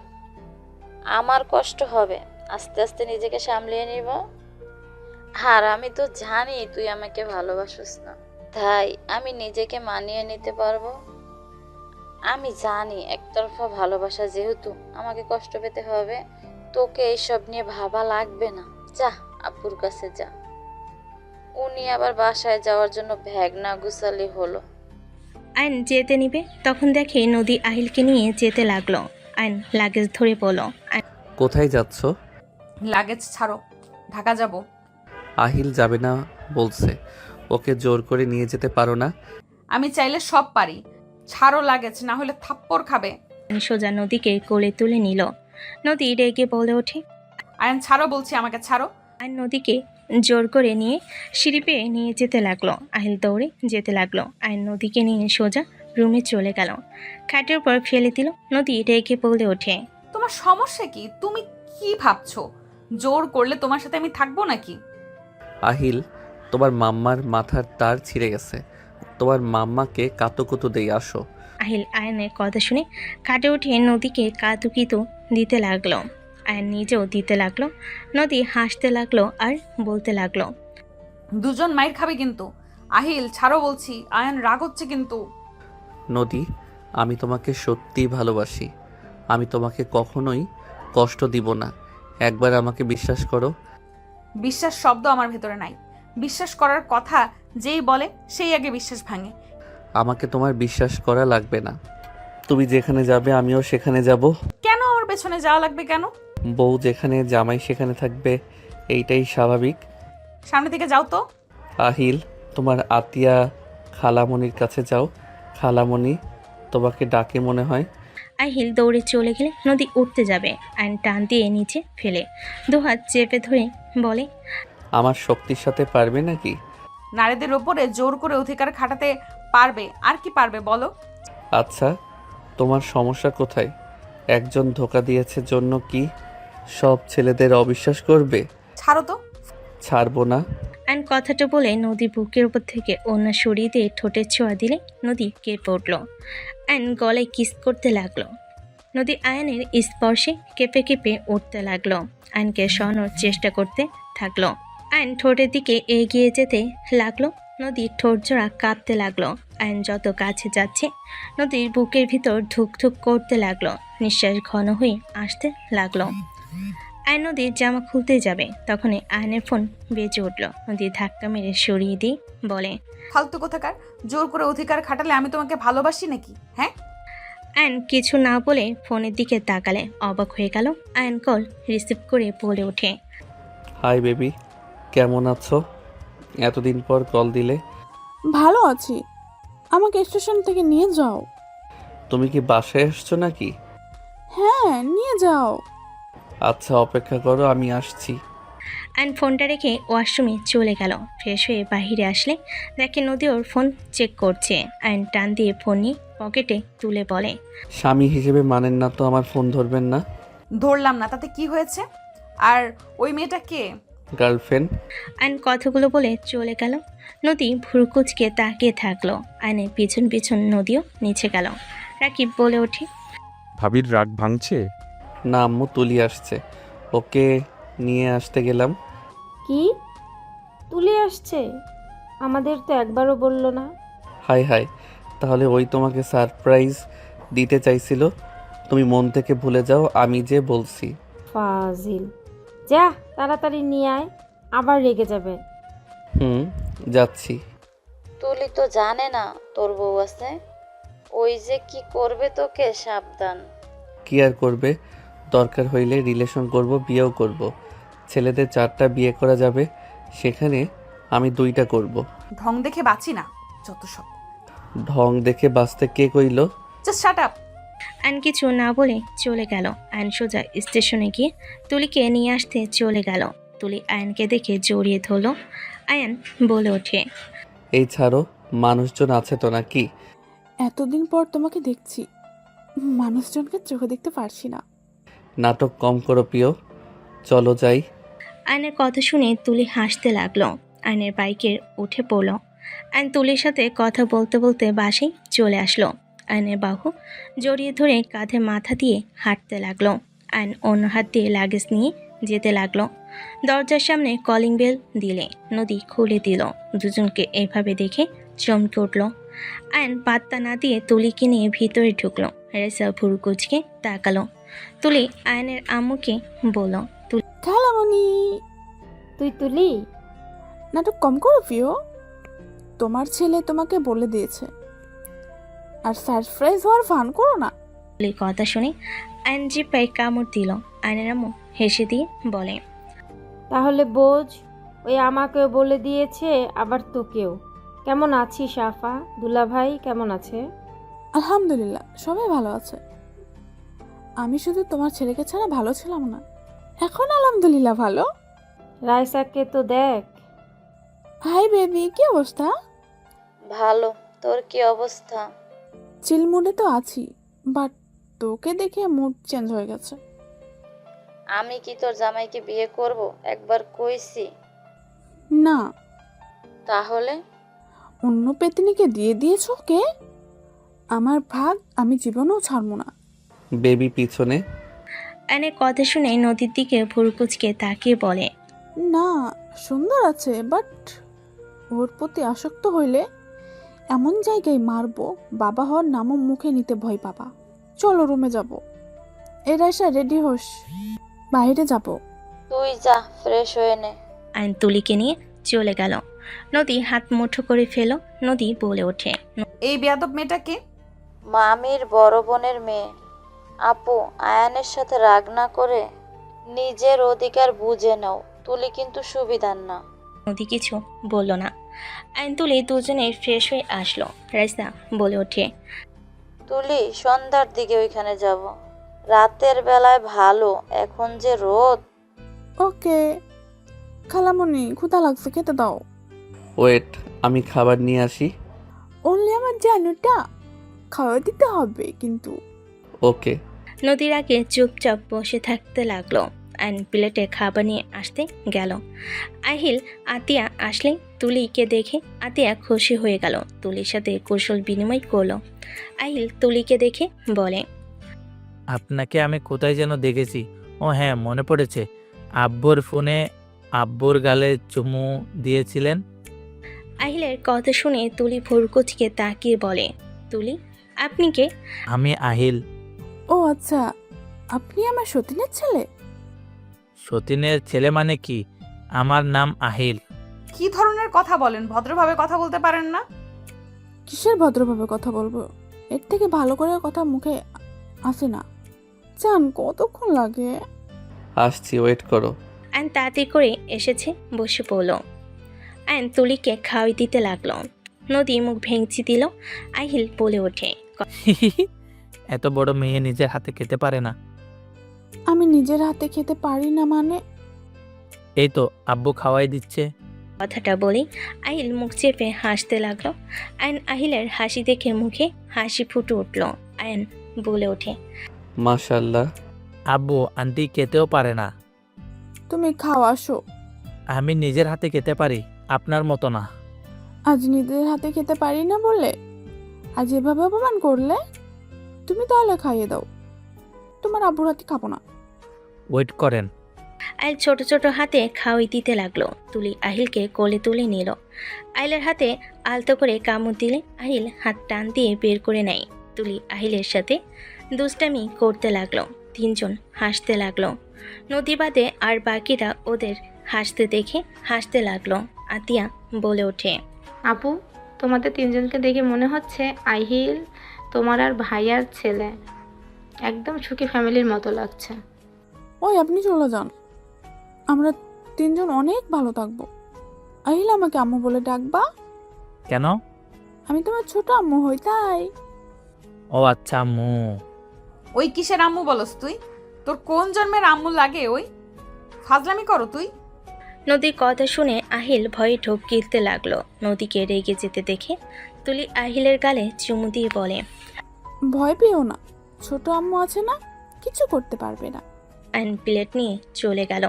আমার কষ্ট হবে, আস্তে আস্তে নিজেকে সামলিয়ে নিব। আর আমি তো জানি তুই আমাকে ভালোবাসিস না, তাই আমি নিজেকে মানিয়ে নিতে পারবো। আমি জানি একতরফা ভালোবাসা যেহেতু আমাকে কষ্ট পেতে হবে, তোকে এইসব নিয়ে ভাবা লাগবে না। যা আপুর কাছে যা। উনি আবার বাসায় যাওয়ার জন্য ব্যাগ না গুছালি হলো। আয়ন যেতে নিবে, তখন দেখে নদী আহিলকে নিয়ে যেতে লাগলো। আয়ন লাগেজ ধরে বলল, কোথায় যাচ্ছ? লাগেজ ছাড়ো, ঢাকা যাব। আহিল যাবে না বলছে, ওকে জোর করে নিয়ে যেতে পারো না? আমি চাইলে সব পারি, ছাড়ো লাগেজ, না হলে থাপ্পড় খাবে। আয়ন সোজা নদীকে কোলে তুলে নিল। নদী রেগে বলে ওঠে, আয়ন ছাড়ো বলছি, আমাকে ছাড়ো। আয়ন নদীকে জোর করে নিয়ে সিঁড়ি পেয়ে নিয়ে যেতে লাগলো। আহিল দৌড়ে যেতে লাগলো। আয়ন নদীকে নিয়ে সোজা রুমে চলে গেল, খাটের উপর ফেলে দিল। নদী রেগে বলে ওঠে, তোমার সমস্যা কি? তুমি কি ভাবছো জোর করলে তোমার সাথে আমি থাকবো নাকি? আহিল, তোমার মাম্মার মাথার তার ছিঁড়ে গেছে, তোমার মাম্মাকে কাতুকুতু দিয়ে আসো। আহিল আয়নের কথা শুনে খাটে উঠে নদীকে কাতুকিতু দিতে লাগলো। আয়ান নিজেও দিতে লাগলো। নদী হাসতে লাগলো আর বলতে লাগলো, দুজন মাইর খাবে কিন্তু। আহিল ছাড়ো বলছি, আয়ান রাগ হচ্ছে কিন্তু। নদী, আমি তোমাকে সত্যিই ভালোবাসি। আমি তোমাকে কখনোই কষ্ট দিব না। একবার আমাকে বিশ্বাস করো। বিশ্বাস শব্দ আমার ভেতরে নাই। বিশ্বাস করার কথা যেই বলে সেই আগে বিশ্বাস ভাঙে। আমাকে তোমার বিশ্বাস করা লাগবে না। তুমি যেখানে যাবে আমিও সেখানে যাব। কেন আমার পেছনে যাওয়া লাগবে কেন? বউ যেখানে, জামাই সেখানে থাকবে, এইটাই স্বাভাবিক। সামনে থেকে যাও তো। আহিল, তোমার আতিয়া খালামণির কাছে যাও। খালামণি তোমাকে ডাকে মনে হয়। আহিল দৌড়ে চলে গেলে নদী উঠতে যাবে। আয়ন টান দিয়ে নিচে ফেলে দুহাত চেপে ধরে বলে, আমার শক্তির সাথে পারবে নাকি? নারীদের ওপরে জোর করে অধিকার খাটাতে পারবে, আর কি পারবে বলো? আচ্ছা, তোমার সমস্যা কোথায়? একজন ধোকা দিয়েছে জন্য কি সব ছেলেদের অবিশ্বাস করবে? ছাড়ো তো। ছাড়বো না। আয়ন কথাটা বলে নদী বুকের উপর থেকে অন্য সরিয়ে দিয়ে ঠোঁটের ছোঁয়া দিলে নদী কেঁপে উঠল। আয়ন গলায় কিস করতে লাগলো। নদী আয়নের স্পর্শে কেঁপে কেঁপে উঠতে লাগলো। আয়নকে সরানোর চেষ্টা করতে থাকলো। আয়ন ঠোঁটের দিকে এগিয়ে যেতে লাগলো। নদীর ঠোঁট জোড়া কাঁপতে লাগলো। আয়ন যত কাছে যাচ্ছে নদীর বুকের ভিতর ধুক ধুক করতে লাগলো। নিঃশ্বাস ঘন হয়ে আসতে লাগলো। আয়ন নদীর জামা খুলতে যাবে, তখনই আয়নের ফোন বেজে উঠল। নদী ধাক্কা মেরে সরিয়ে দিয়ে বলে, ফালতু কোথাকার। জোর করে অধিকার খাটালে আমি তোমাকে ভালোবাসি নাকি? হ্যাঁ। আয়ন কিছু না বলে ফোনের দিকে তাকালে অবাক হয়ে গেল। আয়ন কল রিসিভ করে বলে ওঠে, হাই বেবি, কেমন আছো? এতদিন পর কল দিলে। ভালো আছি। আমাকে স্টেশন থেকে নিয়ে যাও। তুমি কি বাসায় আসছো নাকি? হ্যাঁ, নিয়ে যাও। আচ্ছা, অপেক্ষা করো, আমি আসছি। আয়ন ফোনটা রেখে ওয়াশরুমে চলে গেল। ফ্রেশ হয়ে বাহিরে আসলে দেখে নদী ওর ফোন চেক করছে। আয়ন টান দিয়ে ফোন নিয়ে পকেটে তুলে বলে, স্বামী হিসেবে মানেন না তো আমার ফোন ধরবেন না? ধরলাম না, তাতে কি হয়েছে? আর ওই মেয়েটা কে? গার্লফ্রেন্ড। আয়ন কথাগুলো বলে চলে গেল। নদী ভুরুকুচকে তাকিয়ে থাকলো। আয়নের পিছন পিছন নদীও নিচে গেল। রাকিব বলে ওঠে, ভাবির রাগ ভাঙছে? না আম্মু, তুলি আসছে, ওকে নিয়ে আসতে গেলাম। কি তুলে আসছে? আমাদের তো একবারও বললো না। হাই হাই, তাহলে ওই তোমাকে সারপ্রাইজ দিতে চাইছিল। তুমি মন থেকে ভুলে যাও আমি যে বলছি। ফাজিল, যা তাড়াতাড়ি নিয়ে আয়, আবার রেগে যাবে। যাচ্ছি। তুলি তো জানে না তোর বউ আছে। ওই যে কি করবে তোকে, সাবধান। কি আর করবে, দরকার হইলে রিলেশন করব, বিয়েও করব। ছেলেদের 4টা বিয়ে করা যাবে, সেখানে আমি 2টা করব। ঢং দেখে বাঁচি না, যত সব। ঢং দেখে বাঁচতে কে কইল? Just shut up. আয়ন কিছু না বলে চলে গেল। আয়ন সোজা স্টেশনে গিয়ে তুলিকে নিয়ে আসতে চলে গেল। তুলি আয়নকে দেখে জড়িয়ে ধরল। আয়ন বলে ওঠে, এই ছাড়ো, মানুষজন আছে তো নাকি? এতদিন পর তোমাকে দেখছি, মানুষজনকে চোখে দেখতে পারছি না। নাটক কম করো প্রিয়, চলো যাই। আয়নের কথা শুনে তুলি হাসতে লাগলো। আয়নের বাইকের উঠে পড়ল। আয়ন তুলির সাথে কথা বলতে বলতে বাসায় চলে আসলো। আয়নের বাহু জড়িয়ে ধরে কাঁধে মাথা দিয়ে হাঁটতে লাগলো। আয়ন অন্য হাত দিয়ে লাগেজ নিয়ে যেতে লাগলো। দরজার সামনে কলিং বেল দিলে নদী খুলে দিল। দুজনকে এভাবে দেখে চমকে উঠল। আয়ন পাত্তা না দিয়ে তুলিকে নিয়ে ভিতরে ঢুকলো। রেসা ভুরু কুচকে তাকালো। তুলি আয়নের আম্মুকে বলল, খালামণি, তুই তুলি? নাটক কম করো প্রিয়, তোমার ছেলে তোমাকে বলে দিয়েছে। আর সারপ্রাইজ হওয়ার ফান করো না। তুলির কথা শুনে আয়ন জিপায় কামড় দিল। আয়নের আম্মু হেসে দিয়ে বলে, তাহলে বোঝ, ওই আমাকেও বলে দিয়েছে, আবার তোকেও। কেমন আছিস সাফা? দুলা ভাই কেমন আছে? আলহামদুলিল্লাহ, সবাই ভালো আছে। আমি শুধু তোমার ছেলেকে ছাড়া ভালো ছিলাম না, এখন আলহামদুলিল্লাহ ভালো। রাইসাকে তো দেখ। হাই বেবি, কি অবস্থা? ভালো, তোর কি অবস্থা? চিল মুডে তো আছি, বাট তোকে দেখে মুড চেঞ্জ হয়ে গেছে। আমি কি তোর জামাইকে বিয়ে করব? একবার কইছি। না। তাহলে? অন্য পেতনিকে দিয়ে দিয়েছ কে? আমার ভাগ আমি জীবনেও ছাড়বো না। বেবি পিছনে। আয়নের কথা শুনে নদীর দিকে ভুরুকুচকে তাকিয়ে বলে, না, সুন্দর আছে, বাট ওর প্রতি আসক্ত হইলে এমন জায়গায় মারবো, বাবা হওয়ার নামও মুখে নিতে ভয় পাবা। চলো রুমে যাব। এরা এসে রেডি হোস, বাইরে যাব। তুই যা, ফ্রেশ হয়ে নে। আয়ন তুলিকে নিয়ে চলে গেল। নদী হাত মুঠো করে ফেল। নদী বলে ওঠে, এই বেয়াদব মেয়েটাকে মামির বড় বোনের মেয়ে। আপু, আয়ানের সাথে রাগ না করে নিজের অধিকার বুঝে নাও। তুলি কিন্তু সুবিধার না। নদী কিছু বলল না। আয়ন তুলি দুজনে ফ্রেশ হয়ে আসলো। রাইসা বলে ওঠে, তুলি, সন্ধ্যার দিকে ওইখানে যাব। রাতের বেলায় ভালো, এখন যে রোদ। ওকে খালামণি, ক্ষুধা লাগছে, খেতে দাও। ওয়েট, আমি খাবার নিয়ে আসি। অনলি আমার জানুটা খাওয়া দিতে হবে কিন্তু। ওকে। নদীর আগে চুপচাপ বসে থাকতে লাগলো। আয়ন প্লেটে খাবার নিয়ে আসতে গেল। আহিল আতিয়া আসলে তুলিকে দেখে আতিয়া খুশি হয়ে গেল। তুলির সাথে কৌশল বিনিময় করলো। আহিল তুলিকে দেখে বলে, আপনাকে আমি কোথায় যেন দেখেছি। ও হ্যাঁ, মনে পড়েছে। আব্বুর ফোনে আব্বুর গালে চুমু দিয়েছিলেন। আহিলের কথা শুনে তুলি ভুরকুচকে তাকিয়ে বলে, তুলি, আপনি কে? আমি আহিল। ও আচ্ছা, আপনি আমার সতীনের ছেলে? সতীনের ছেলে মানে কি? আমার নাম আহিল। কি ধরনের কথা বলেন? ভদ্রভাবে কথা বলতে পারেন না? কিসের ভদ্রভাবে কথা বলবো? এর থেকে ভালো করে কথা মুখে আসে না। জান, কতক্ষণ লাগে? আসছি, ওয়েট করো। আয়ন তাড়াতাড়ি করে এসেছে, বসে পড়ল। আয়ন তুলিকে খাওয়াই দিতে লাগলো। নদী মুখ ভেঙচি দিল। আহিল বলে ওঠে, এত বড় মেয়ে নিজের হাতে খেতে পারে না। আমি নিজের হাতে খেতে পারি না মানে? এই তো আব্বু খাওয়াই দিচ্ছে। কথাটা বলে আহিল মুখ চেপে হাসতে লাগলো। আয়ন আহিলের হাসি দেখে মুখে হাসি ফুটে উঠল। আয়ন বলে ওঠে, মাশাল্লাহ। আব্বু আন্টি খেতেও পারে না। তুমি খাও, আসো। আমি নিজের হাতে খেতে পারি, আপনার মতো না। আজ নিজের হাতে খেতে পারি না বলে আজ এভাবে অপমান করলে? তুমি তাহলে খাইয়ে দাও, তোমার আব্বুর হাতে খাবো না। ওয়েট করেন। আহিল ছোট ছোট হাতে খাওয়াই দিতে লাগলো। তুলি আহিলকে কোলে তুলে নিল। আহিলের হাতে আলতো করে কামড় দিলে আহিল হাত টান দিয়ে বের করে নেয়। তুলি আহিলের সাথে দুষ্টামি করতে লাগলো। তিনজন হাসতে লাগলো। নদী বাদে আর বাকিরা ওদের হাসতে দেখে হাসতে লাগলো। আতিয়া বলে ওঠে, আপু, তোমাদের তিনজনকে দেখে মনে হচ্ছে আহিল তোমার আর ভাইয়ার ছেলে। একদম সুখী ফ্যামিলির মতো লাগছে। ওই আপনি চলে যান, আমরা তিনজন অনেক ভালো থাকবো। আহিল, আমাকে আম্মু বলে ডাকবা। কেন? আমি তোমার ছোট আম্মু হই তাই। ও আচ্ছা আম্মু। ওই কিসের আম্মু বলস তুই? তোর কোন জন্মের আম্মু লাগে? ওই ফাজলামি করো তুই। নদীর কথা শুনে আহিল ভয়ে ঢোক গিলতে লাগলো। নদীকে রেগে যেতে দেখে তুলি আহিলের গালে চুমু দিয়ে বলে, ভয় পেও না, ছোট আম্মু আছে না, কিছু করতে পারবে না। আয়ন প্লেট নিয়ে চলে গেল।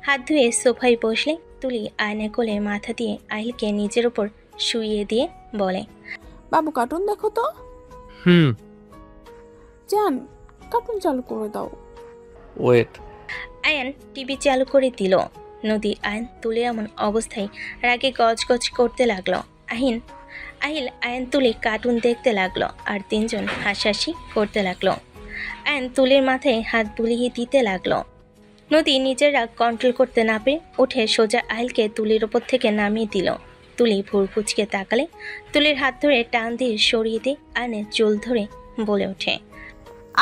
হাত ধুয়ে সোফায় বসলে তুলি আয়নের কোলে মাথা দিয়ে আহিলকে নিজের উপর শুইয়ে দিয়ে বলে, বাবু কার্টুন দেখো তো। হুম। জান, কার্টুন চালু করে দাও। ওয়েট। আয়ন টিভি চালু করে দিল। নদী আয়ন তুলে এমন অবস্থায় রাগে গজগজ করতে লাগলো। আহিল আয়ন তুলে কার্টুন দেখতে লাগলো আর তিনজন হাসাহাসি করতে লাগলো। আয়ন তুলির মাথায় হাত বুলিয়ে দিতে লাগলো। নদী নিজের রাগ কন্ট্রোল করতে না পেরে উঠে সোজা আহিলকে তুলির ওপর থেকে নামিয়ে দিল। তুলি ভুর কুচকে তাকালে তুলির হাত ধরে টান দিয়ে সরিয়ে দিয়ে আয়নের চুল ধরে বলে ওঠে,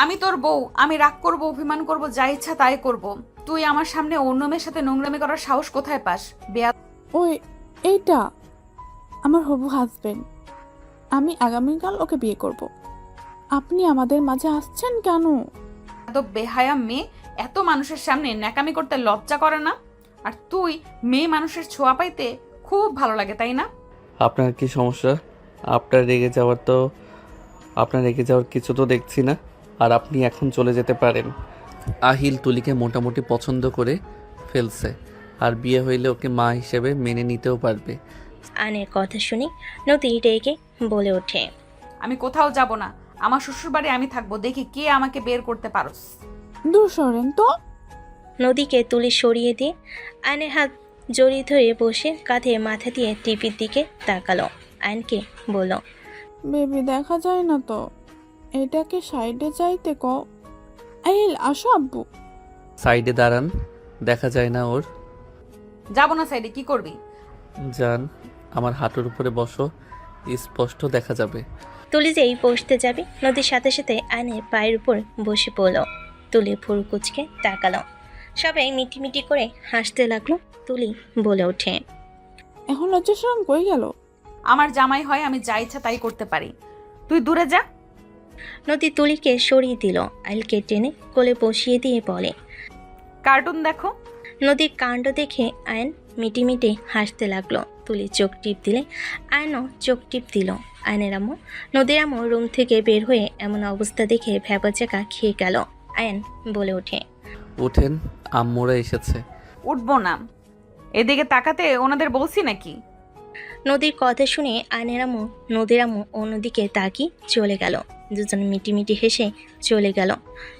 আমি তোর বউ, আমি রাগ করব, অভিমান করব, যা ইচ্ছা তাই করব। তুই আমার সামনে অন্য মেয়ের সাথে নোংরামি করার সাহস কোথায় পাস? ওই এইটা আমার হবু হাজবেন্ড, আমি আগামীকাল ওকে বিয়ে করব। আপনি আমাদের মাঝে আসছেন কেন? এত বেহায়া মেয়ে এত মানুষের সামনে ন্যাকামি করতে লজ্জা করে না? আর তুই মেয়ে মানুষের ছোঁয়া পাইতে খুব ভালো লাগে, তাই না? আপনার কি সমস্যা? আপনার রেগে যাওয়ার কিছু তো দেখছি না। আর আপনি এখন চলে যেতে পারেন। আহিল তুলিকে মোটামুটি পছন্দ করে ফেলছে, আর বিয়ে হইলে ওকে মা হিসেবে মেনে নিতেও পারবে। আয়নের কথা শুনে নদী রেগে বলে ওঠে, আমি কোথাও যাব না, আমার শ্বশুর বাড়ি আমি থাকবো, দেখি কে আমাকে বের করতে পারোস। দূর সরেন তো। নদীকে তুলে সরিয়ে দিয়ে আয়নের হাত জড়িয়ে ধরে বসে কাঁধে মাথা দিয়ে টিভির দিকে তাকালো। আয়নকে বলল, বেবি দেখা যায় না তো, এটাকে সাইডে যাইতে ক। আহিল আসো আব্বু। সাইডে দাঁড়ান, দেখা যায় না ওর। যাবো না সাইডে, কি করবি? জান, আমার হাঁটুর উপরে বসো, স্পষ্ট দেখা যাবে। তুলি যেই বসতে যাবে নদীর সাথে সাথে আয়নের পায়ের উপর বসে পড়ল। তুলি ভুরু কুচকে তাকালো। সবাই মিটিমিটি করে হাসতে লাগলো। তুলি বলে ওঠে, এখন লজ্জা শরম কই গেল? আমার জামাই হয়, আমি যা ইচ্ছা তাই করতে পারি। তুই দূরে যা। নদী তুলিকে সরিয়ে দিল। আইলকে টেনে কোলে বসিয়ে দিয়ে বলে, কার্টুন দেখো। নদীর কাণ্ড দেখে আয়ন মিটিমিটি হাসতে লাগলো। তুলি চোখ টিপ দিলে আয়নও চোখ টিপ দিল। আয়নের আম্মু নদীর আম্মু রুম থেকে বের হয়ে এমন অবস্থা দেখে ভ্যাবাচাকা খেয়ে গেল। আয়ন বলে ওঠে, উঠেন, আম্মুরা এসেছে। উঠবো না, এদিকে তাকাতে ওনাদের বলছি নাকি? নদীর কথা শুনে আয়নের আম্মু নদীর আম্মু অন্যদিকে তাকিয়ে চলে গেল। দুজন মিটিমিটি হেসে চলে গেল।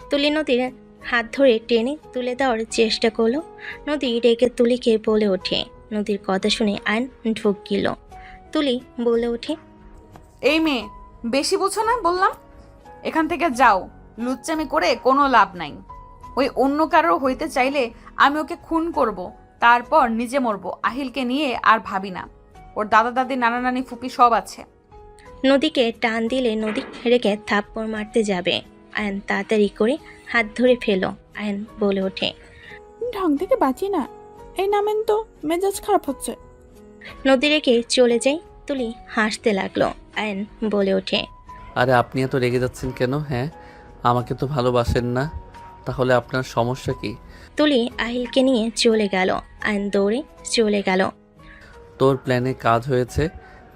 তুলি নদীর হাত ধরে টেনে তুলে দেওয়ার চেষ্টা করলো। নদী রেগে তুলিকে বলে ওঠে। নদীর কথা শুনে আয়ন ঢুক গেল। তুলি বলে ওঠে, এই মেয়ে, বেশি বুঝো না বললাম। এখান থেকে যাও, লুচ্চামি করে কোনো লাভ নাই। ওই অন্য কারো হইতে চাইলে আমি ওকে খুন করব, তারপর নিজে মরবো। আহিলকে নিয়ে আর ভাবি না, ওর দাদা দাদি নানা নানি ফুপি সব আছে। নদীকে টান দিলে নদী রেখে থাপ্পড় মারতে যাবে। আয়ন তাড়াতাড়ি করে হাত ধরে ফেলো। আয়ন বলে ওঠে, ঢং থেকে বাঁচি না, এই নামেন তো, মেজাজ খারাপ হচ্ছে। নদী রেখে চলে যাই। তুলি হাসতে লাগলো। আয়ন বলে ওঠে, আরে আপনি এত রেগে যাচ্ছেন কেন? হ্যাঁ, আমাকে তো ভালোবাসেন না, তাহলে আপনার সমস্যা কি? তুলি আহিলকে নিয়ে চলে গেল। আয়ন দৌড়ে চলে গেল। তোর প্ল্যানে কাজ হয়েছে।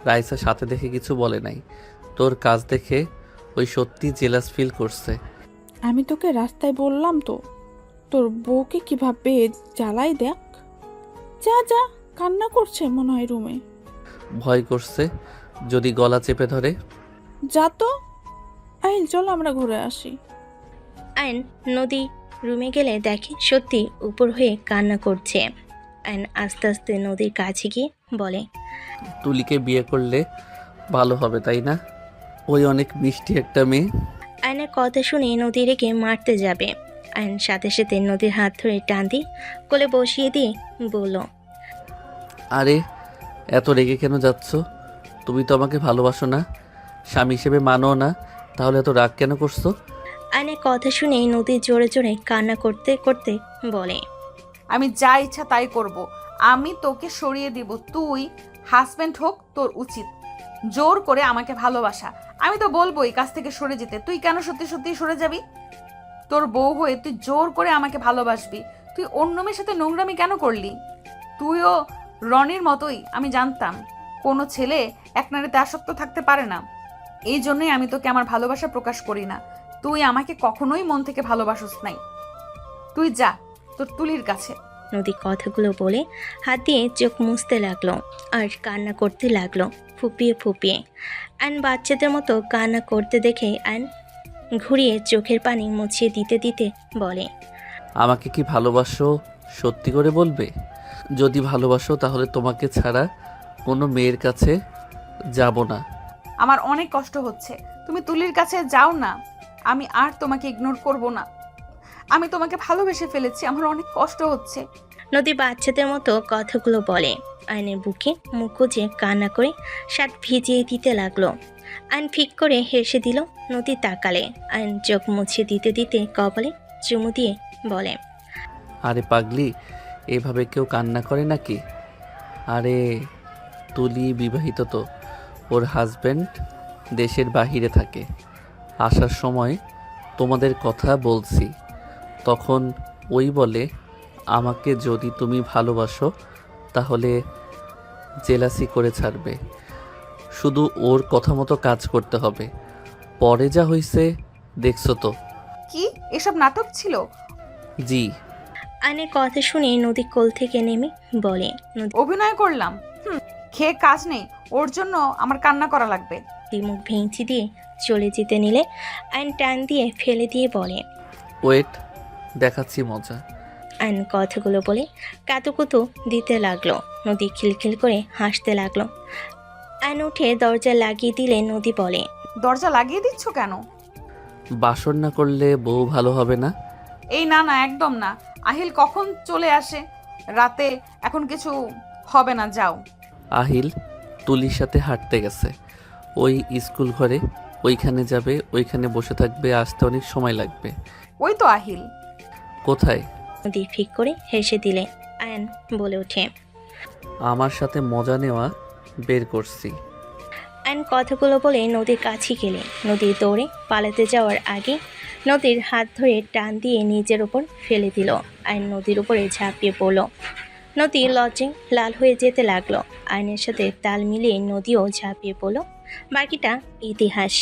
রাইসা সাথে দেখে কিছু বলে নাই, তোর কাজ দেখে ওই সত্যি জেলাস ফিল করছে। আমি তোকে রাস্তায় বললাম তো, তোর বউকে কিভাবে জ্বালাই দেখ। যা যা, কান্না করছে মনে হয় রুমে। ভয় করছে যদি গলা চেপে ধরে। যা তো। আহিল চলো আমরা ঘুরে আসি। আয়ন নদী রুমে গেলে দেখে সত্যি উপর হয়ে কান্না করছে। আয়ন আস্তে আস্তে নদীর কাছে গিয়ে বলে, তুলিকে বিয়ে করলে ভালো হবে তাই না? ওই অনেক মিষ্টি একটা মেয়ে। আয়নের কথা শুনে নদী রেখে মারতে যাবে। আয়ন সাথে সাথে নদীর হাত ধরে টান দিয়ে কোলে বসিয়ে দিয়ে বলল, আরে এত রেগে কেন যাচ্ছ? তুমি তো আমাকে ভালোবাসো না, স্বামী হিসেবে মানো না, তাহলে এত রাগ কেন করছো? আয়নের কথা শুনে নদী জোরে জোরে কান্না করতে করতে বলে, আমি যা ইচ্ছা তাই করব। আমি তোকে সরিয়ে দিব। তুই হাজবেন্ড হোক, তোর উচিত জোর করে আমাকে ভালোবাসা। আমি তো বলবো এই কাছ থেকে সরে যেতে, তুই কেন সত্যি সত্যি সরে যাবি? তোর বউ হয়ে তুই জোর করে আমাকে ভালোবাসবি। তুই অন্য মেয়ের সাথে নোংরামি কেন করলি? তুইও রনির মতোই, আমি জানতাম কোনো ছেলে এক নারীতে আসক্ত থাকতে পারে না। এই জন্যই আমি তোকে আমার ভালোবাসা প্রকাশ করি না। তুই আমাকে কখনোই মন থেকে ভালোবাসিস নাই। তুই যা তোর তুলির কাছে। নদী কথাগুলো বলে হাত দিয়ে চোখ মুছতে লাগলো আর কান্না করতে লাগলো ফুপিয়ে ফুপিয়ে। আয়ন বাচ্চাদের মতো কান্না করতে দেখে আয়ন ঘুরিয়ে চোখের পানি মুছিয়ে দিতে দিতে বলে, আমাকে কি ভালোবাসো সত্যি করে বলবে? যদি ভালোবাসো তাহলে তোমাকে ছাড়া কোনো মেয়ের কাছে যাব না। আমার অনেক কষ্ট হচ্ছে, তুমি তুলির কাছে যাও না। আমি আর তোমাকে ইগনোর করব না। আমি তোমাকে ভালোবেসে ফেলেছি, আমার অনেক কষ্ট হচ্ছে। নদী বাচ্চাদের মতো কথাগুলো বলে। আয়নের বুকে মুখ গুজে কান্না করে শার্ট ভিজিয়ে দিতে লাগলো। আয়ন ফিক করে হেসে দিল। নদী তাকালে। আয়ন চোখ মুছিয়ে দিতে দিতে কপালে চুমু দিয়ে বলে, আরে পাগলি, এভাবে কেউ কান্না করে নাকি? আরে তুলি বিবাহিত তো, ওর হাজব্যান্ড দেশের বাহিরে থাকে। আসার সময় তোমাদের কথা বলছি, তখন ওই বলে আমাকে যদি তুমি ভালোবাসো তাহলে জেলাসি করে ছাড়বে। শুধু ওর কথা মতো কাজ করতে হবে। পরে যা হয়েছে দেখছো তো। কি এসব নাটক ছিল? জি। আয়নের কথা শুনে নদী কোল থেকে নেমে বলে, অভিনয় করলাম? খেয়ে কাজ নেই, ওর জন্য আমার কান্না করা লাগবে। মুখ ভেঙচি দিয়ে চলে যেতে নিলে আয়ন টান দিয়ে ফেলে দিয়ে বলে, ওয়েট, দেখাচ্ছি মজা। আয়ন কথাগুলো বলে কাতুকুতু দিতে লাগলো। নদী খিলখিল করে হাসতে লাগলো। আয়ন উঠে দরজা লাগিয়ে দিলে নদী বলে, দরজা লাগিয়ে দিচ্ছ কেন? বাসর না করলে বউ ভালো হবে না। এই না না, একদম না। আহিল কখন চলে আসে রাতে, এখন কিছু হবে না, যাও। আহিল তুলির সাথে হাঁটতে গেছে ওই স্কুল ঘরে, ওইখানে যাবে, ওইখানে বসে থাকবে, আসতে অনেক সময় লাগবে। ওই তো আহিল। কোথায়? নদী ফিক করে হেসে দিলে। আয়ন বলে ওঠে, আমার সাথে মজা নেওয়া বের করছি। আয়ন কথাগুলো বলে নদীর কাছে গেলে নদী দৌড়ে পালাতে যাওয়ার আগে নদীর হাত ধরে টান দিয়ে নিজের উপর ফেলে দিল। আয়ন নদীর উপরে ঝাঁপিয়ে পড়ল। নদী লজ্জায় লাল হয়ে যেতে লাগলো। আয়নের সাথে তাল মিলিয়ে নদীও ঝাঁপিয়ে পড়ল। বাকিটা ইতিহাস।